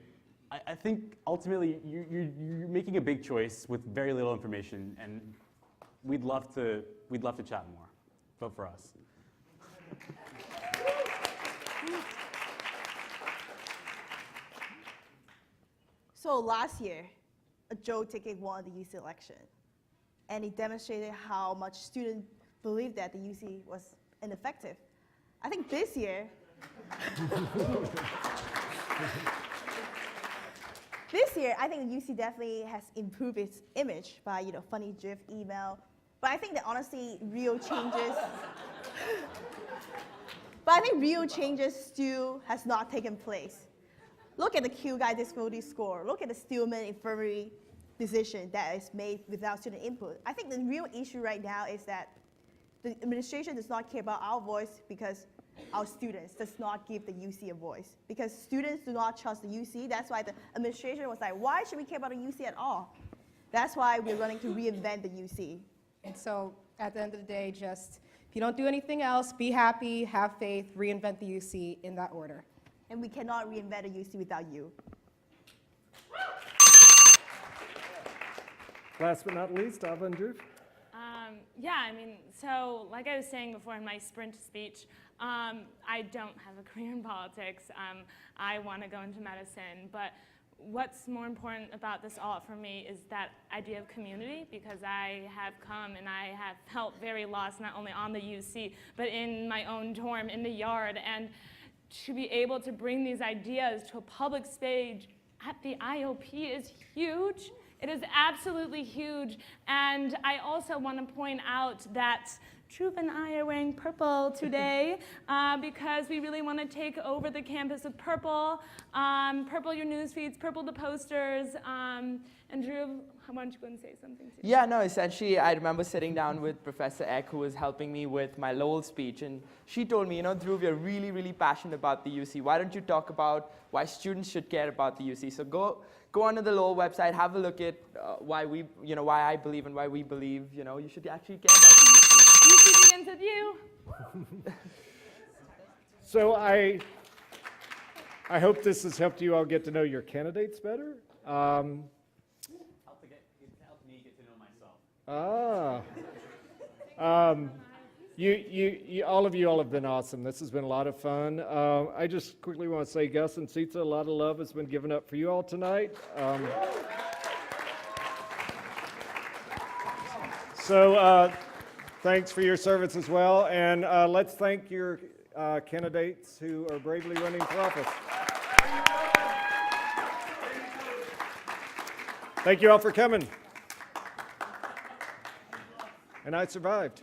I think ultimately you're making a big choice with very little information, and we'd love to chat more. Vote for us. So last year, a Joe ticket won the UC election, and it demonstrated how much students believed that the UC was ineffective. I think this year, I think the UC definitely has improved its image by, funny GIF, email. But I think that honestly, real changes still has not taken place. Look at the Q-Guide disability score. Look at the Stillman Infirmary decision that is made without student input. I think the real issue right now is that the administration does not care about our voice because our students does not give the UC a voice. Because students do not trust the UC, that's why the administration was like, why should we care about the UC at all? That's why we're running to reinvent the UC. And so at the end of the day, just if you don't do anything else, be happy, have faith, reinvent the UC in that order. And we cannot reinvent a UC without you. Last but not least, Avandru. So like I was saying before in my sprint speech, I don't have a career in politics. I want to go into medicine, but what's more important about this all for me is that idea of community, because I have come and I have felt very lost, not only on the UC, but in my own dorm, in the yard, and to be able to bring these ideas to a public stage at the IOP is huge. It is absolutely huge. And I also want to point out that Dhruv and I are wearing purple today because we really want to take over the campus with purple. Purple your news feeds, purple the posters. And Dhruv, why don't you go and say something too? Yeah, no, essentially, I remember sitting down with Professor Eck, who was helping me with my Lowell speech, and she told me, Dhruv, you're really, really passionate about the UC. Why don't you talk about why students should care about the UC? So go onto the Lowell website, have a look at why I believe and why we believe, you should actually care about the UC. UC begins with you. So I hope this has helped you all get to know your candidates better. Help me get to know myself. You all have been awesome. This has been a lot of fun. I just quickly want to say, Gus and Sietse, a lot of love has been given up for you all tonight. Thanks for your service as well, and let's thank your candidates who are bravely running for office. Thank you all for coming. And I survived.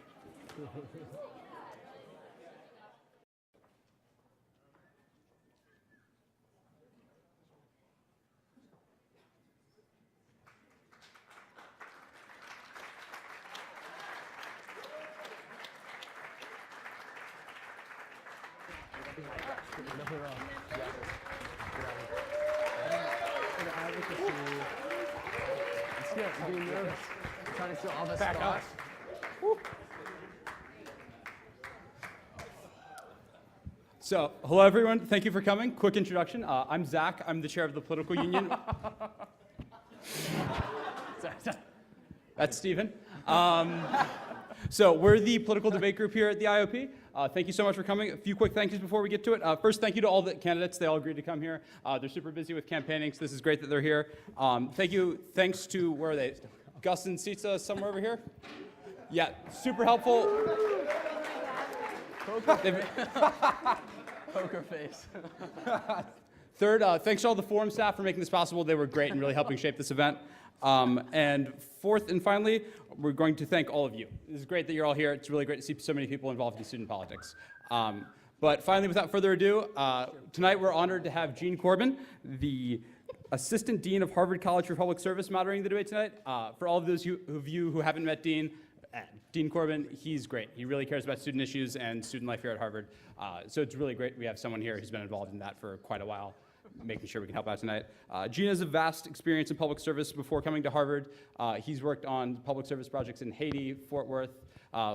Trying to steal all the Back spots. up. So, hello everyone. Thank you for coming. Quick introduction. I'm Zach. I'm the chair of the political union. That's Stephen. So we're the political debate group here at the IOP. Thank you so much for coming. A few quick thank yous before we get to it. First, thank you to all the candidates. They all agreed to come here. They're super busy with campaigning, so this is great that they're here. Thanks to, where are they? Gus and Sietse somewhere over here? Yeah, super helpful. Poker face. Third, thanks to all the forum staff for making this possible. They were great in really helping shape this event. And fourth and finally, we're going to thank all of you. This is great that you're all here. It's really great to see so many people involved in student politics. But finally, without further ado, tonight we're honored to have Gene Corbin, the Assistant Dean of Harvard College for Public Service, moderating the debate tonight. For all of those of you who haven't met Dean Corbin, he's great. He really cares about student issues and student life here at Harvard. So it's really great we have someone here who's been involved in that for quite a while, making sure we can help out tonight. Gene has a vast experience in public service before coming to Harvard. He's worked on public service projects in Haiti, Fort Worth,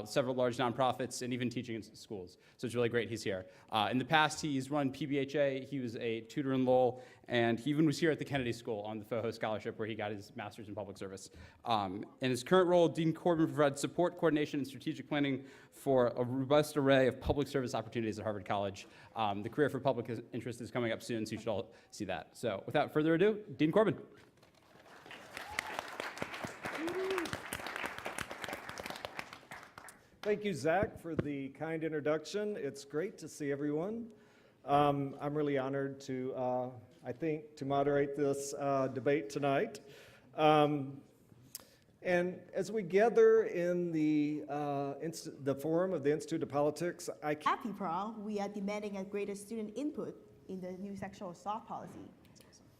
several large nonprofits, and even teaching in schools. So it's really great he's here. In the past, he's run PBHA. He was a tutor in Lowell, and he even was here at the Kennedy School on the FOHO Scholarship, where he got his master's in public service. In his current role, Dean Corbin provides support, coordination, and strategic planning for a robust array of public service opportunities at Harvard College. The career for public interest is coming up soon, so you should all see that. So without further ado, Dean Corbin. Thank you, Zach, for the kind introduction. It's great to see everyone. I'm really honored to, to moderate this debate tonight. And as we gather in the forum of the Institute of Politics, Happy Prom, we are demanding a greater student input in the new sexual assault policy.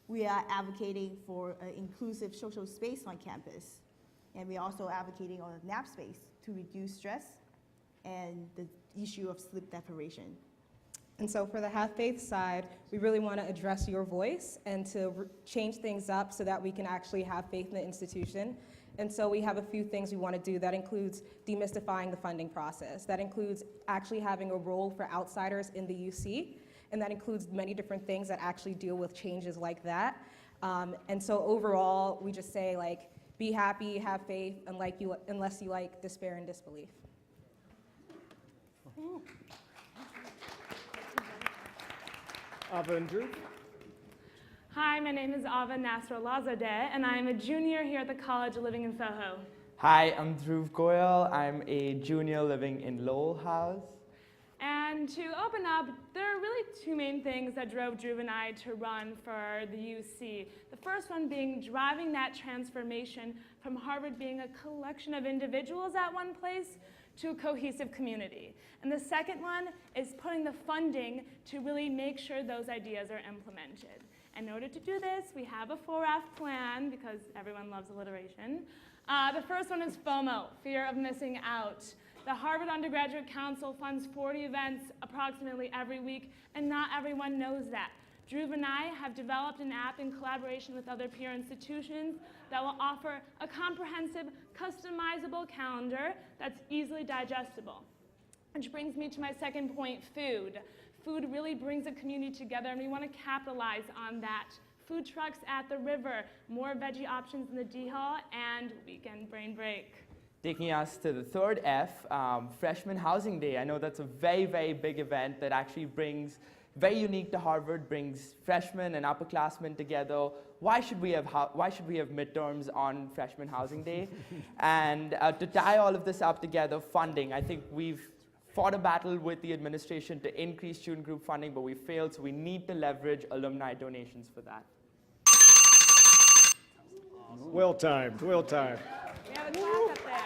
We are advocating for an inclusive social space on campus. And we're also advocating on a nap space to reduce stress and the issue of sleep deprivation. And so for the Have Faith side, we really want to address your voice and to change things up so that we can actually have faith in the institution. And so we have a few things we want to do. That includes demystifying the funding process. That includes actually having a role for outsiders in the UC. And that includes many different things that actually deal with changes like that. And so overall, we just say, like, be happy, have faith, unless you like despair and disbelief. Ava and Drew. Hi, my name is Ava Nasrallahzadeh, and I'm a junior here at the College living in Soho. Hi, I'm Dhruv Goyal. I'm a junior living in Lowell House. And to open up, there are really two main things that drove Dhruv and I to run for the UC. The first one being driving that transformation from Harvard being a collection of individuals at one place to a cohesive community. And the second one is putting the funding to really make sure those ideas are implemented. In order to do this, we have a 4F plan, because everyone loves alliteration. The first one is FOMO, fear of missing out. The Harvard Undergraduate Council funds 40 events approximately every week, and not everyone knows that. Dhruv and I have developed an app in collaboration with other peer institutions that will offer a comprehensive, customizable calendar that's easily digestible. Which brings me to my second point, food. Food really brings a community together, and we want to capitalize on that. Food trucks at the river, more veggie options in the D Hall, and weekend brain break. Taking us to the third F, Freshman Housing Day. I know that's a very, very big event that actually brings, very unique to Harvard, brings freshmen and upperclassmen together. Why should we have midterms on Freshman Housing Day? And to tie all of this up together, funding. I think we've fought a battle with the administration to increase student group funding, but we failed, so we need to leverage alumni donations for that. Well timed, well timed. We have a class up there.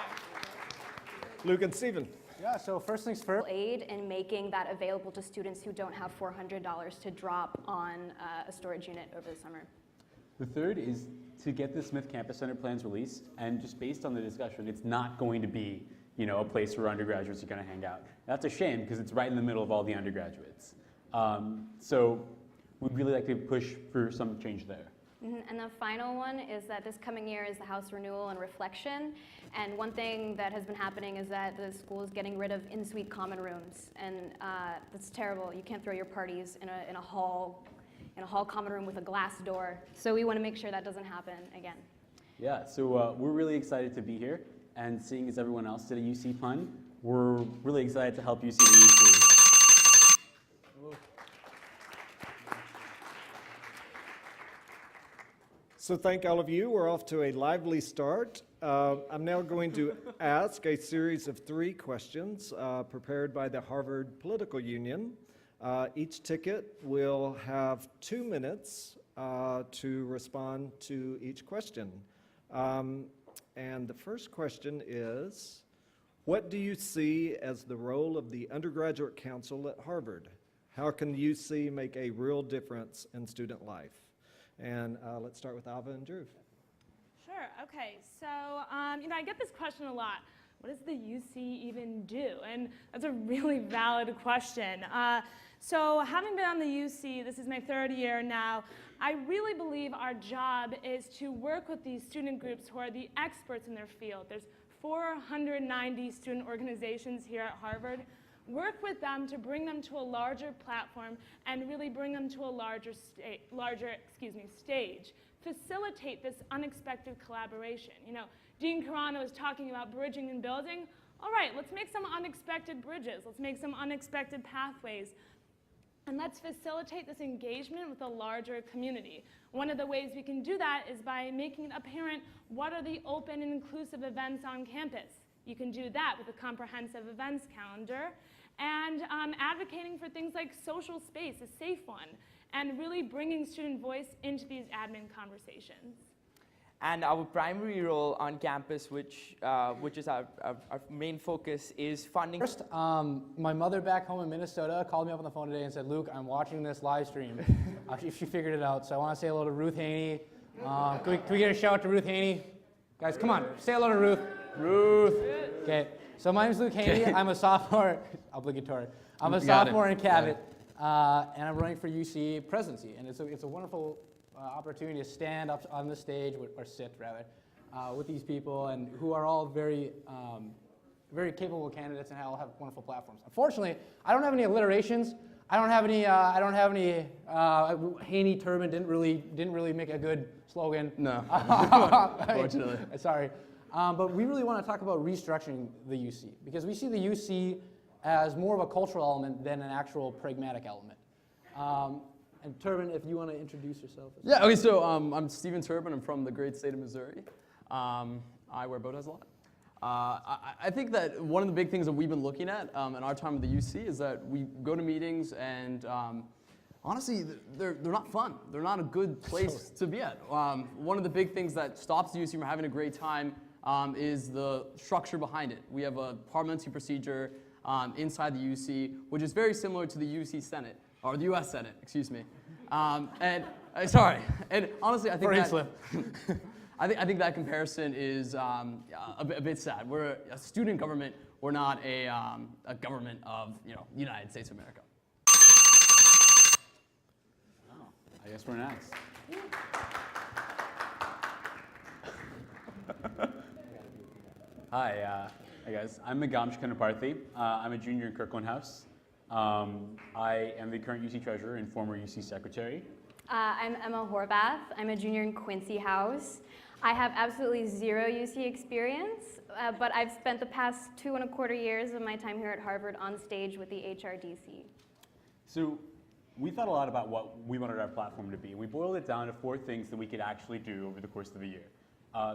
Luke and Stephen. Yeah, so first things first. Aid in making that available to students who don't have $400 to drop on a storage unit over the summer. The third is to get the Smith Campus Center plans released, and just based on the discussion, it's not going to be, a place where undergraduates are going to hang out. That's a shame because it's right in the middle of all the undergraduates. So we'd really like to push for some change there. And the final one is that this coming year is the House renewal and reflection. And one thing that has been happening is that the school is getting rid of in-suite common rooms. And that's terrible. You can't throw your parties in a hall common room with a glass door. So we want to make sure that doesn't happen again. Yeah, so we're really excited to be here. And seeing as everyone else did a UC pun, we're really excited to help you see the UC. So thank all of you. We're off to a lively start. I'm now going to ask a series of 3 questions prepared by the Harvard Political Union. Each ticket will have 2 minutes to respond to each question. And the first question is, what do you see as the role of the Undergraduate Council at Harvard? How can the UC make a real difference in student life? And let's start with Alva and Drew. Sure, okay, so I get this question a lot. What does the UC even do? And that's a really valid question. So having been on the UC, this is my 3rd year now, I really believe our job is to work with these student groups who are the experts in their field. There's 490 student organizations here at Harvard. Work with them to bring them to a larger platform and really bring them to a larger stage. Facilitate this unexpected collaboration. Gene Corbin was talking about bridging and building. All right, let's make some unexpected bridges. Let's make some unexpected pathways. And let's facilitate this engagement with a larger community. One of the ways we can do that is by making it apparent what are the open and inclusive events on campus. You can do that with a comprehensive events calendar. And advocating for things like social space, a safe one, and really bringing student voice into these admin conversations. And our primary role on campus, which is our main focus, is funding. First, my mother back home in Minnesota called me up on the phone today and said, Luke, I'm watching this live stream. She figured it out, so I want to say hello to Ruth Haney. Can we get a shout out to Ruth Haney? Guys, come on, say hello to Ruth. Ruth. Okay, so my name's Luke Haney. I'm a sophomore, obligatory. I'm a sophomore in Cabot, and I'm running for UC presidency. And it's a wonderful opportunity to stand up on the stage, or sit rather, with these people, and who are all very capable candidates and all have wonderful platforms. Unfortunately, I don't have any alliterations. I don't have any. Haney turban didn't really make a good slogan. No, unfortunately. Sorry. But we really want to talk about restructuring the UC, because we see the UC as more of a cultural element than an actual pragmatic element. And Turbin, if you want to introduce yourself. Yeah, okay, so I'm Stephen Turbin. I'm from the great state of Missouri. I wear bow ties a lot. I think that one of the big things that we've been looking at in our time at the UC is that we go to meetings and honestly, they're not fun. They're not a good place to be at. One of the big things that stops the UC from having a great time is the structure behind it. We have a parliamentary procedure inside the UC, which is very similar to the UC Senate, or the US Senate, excuse me. Sorry, and honestly, I think I think that comparison is a bit sad. We're a student government. We're not a government of the United States of America. Oh, I guess we're next. Hi guys. I'm Megam Shikanaparthi. I'm a junior in Kirkland House. I am the current UC treasurer and former UC secretary. I'm Emma Horvath. I'm a junior in Quincy House. I have absolutely zero UC experience, but I've spent the past 2.25 years of my time here at Harvard on stage with the HRDC. So we thought a lot about what we wanted our platform to be. We boiled it down to 4 things that we could actually do over the course of a year.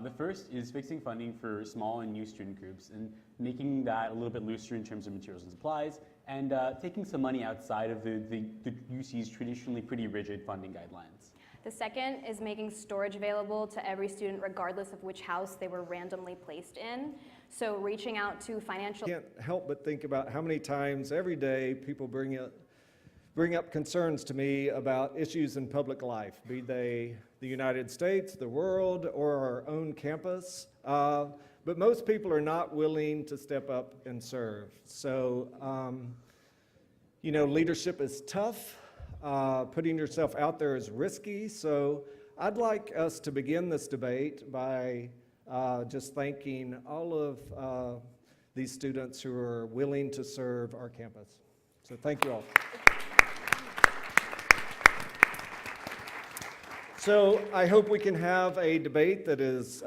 The first is fixing funding for small and new student groups and making that a little bit looser in terms of materials and supplies, and taking some money outside of the UC's traditionally pretty rigid funding guidelines. The second is making storage available to every student regardless of which house they were randomly placed in. So reaching out to financial... I can't help but think about how many times every day people bring up concerns to me about issues in public life, be they the United States, the world, or our own campus. But most people are not willing to step up and serve. So, leadership is tough. Putting yourself out there is risky. So I'd like us to begin this debate by just thanking all of these students who are willing to serve our campus. So thank you all. So I hope we can have a debate that is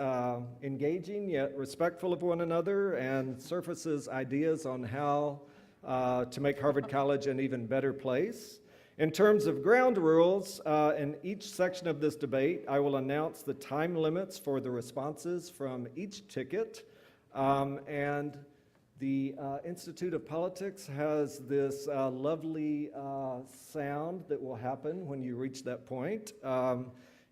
engaging yet respectful of one another and surfaces ideas on how to make Harvard College an even better place. In terms of ground rules, in each section of this debate, I will announce the time limits for the responses from each ticket. And the Institute of Politics has this lovely sound that will happen when you reach that point.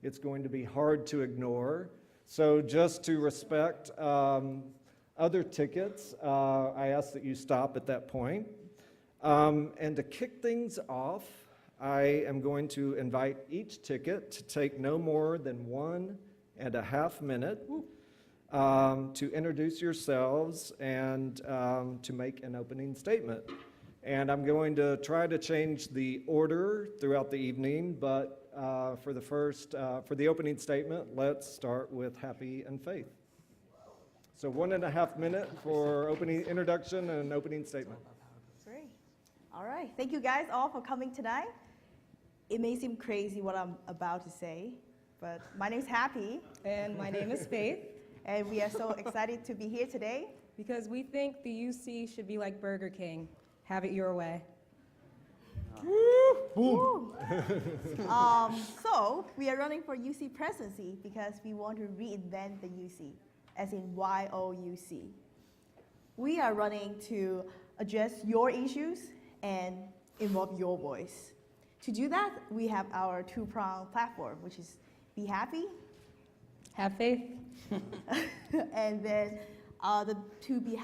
It's going to be hard to ignore. So just to respect other tickets, I ask that you stop at that point. And to kick things off, I am going to invite each ticket to take no more than 1.5 minutes to introduce yourselves and to make an opening statement. And I'm going to try to change the order throughout the evening, but for the opening statement, let's start with Happy and Faith. So 1.5 minutes for opening introduction and opening statement. Great. All right. Thank you guys all for coming tonight. It may seem crazy what I'm about to say, but my name is Happy. And my name is Faith. And we are so excited to be here today. Because we think the UC should be like Burger King. Have it your way. Woo. So we are running for UC presidency because we want to reinvent the UC, as in YOUC. We are running to address your issues and involve your voice. To do that, we have our two-pronged platform, which is Be Happy, Have Faith, and then to Be Happy.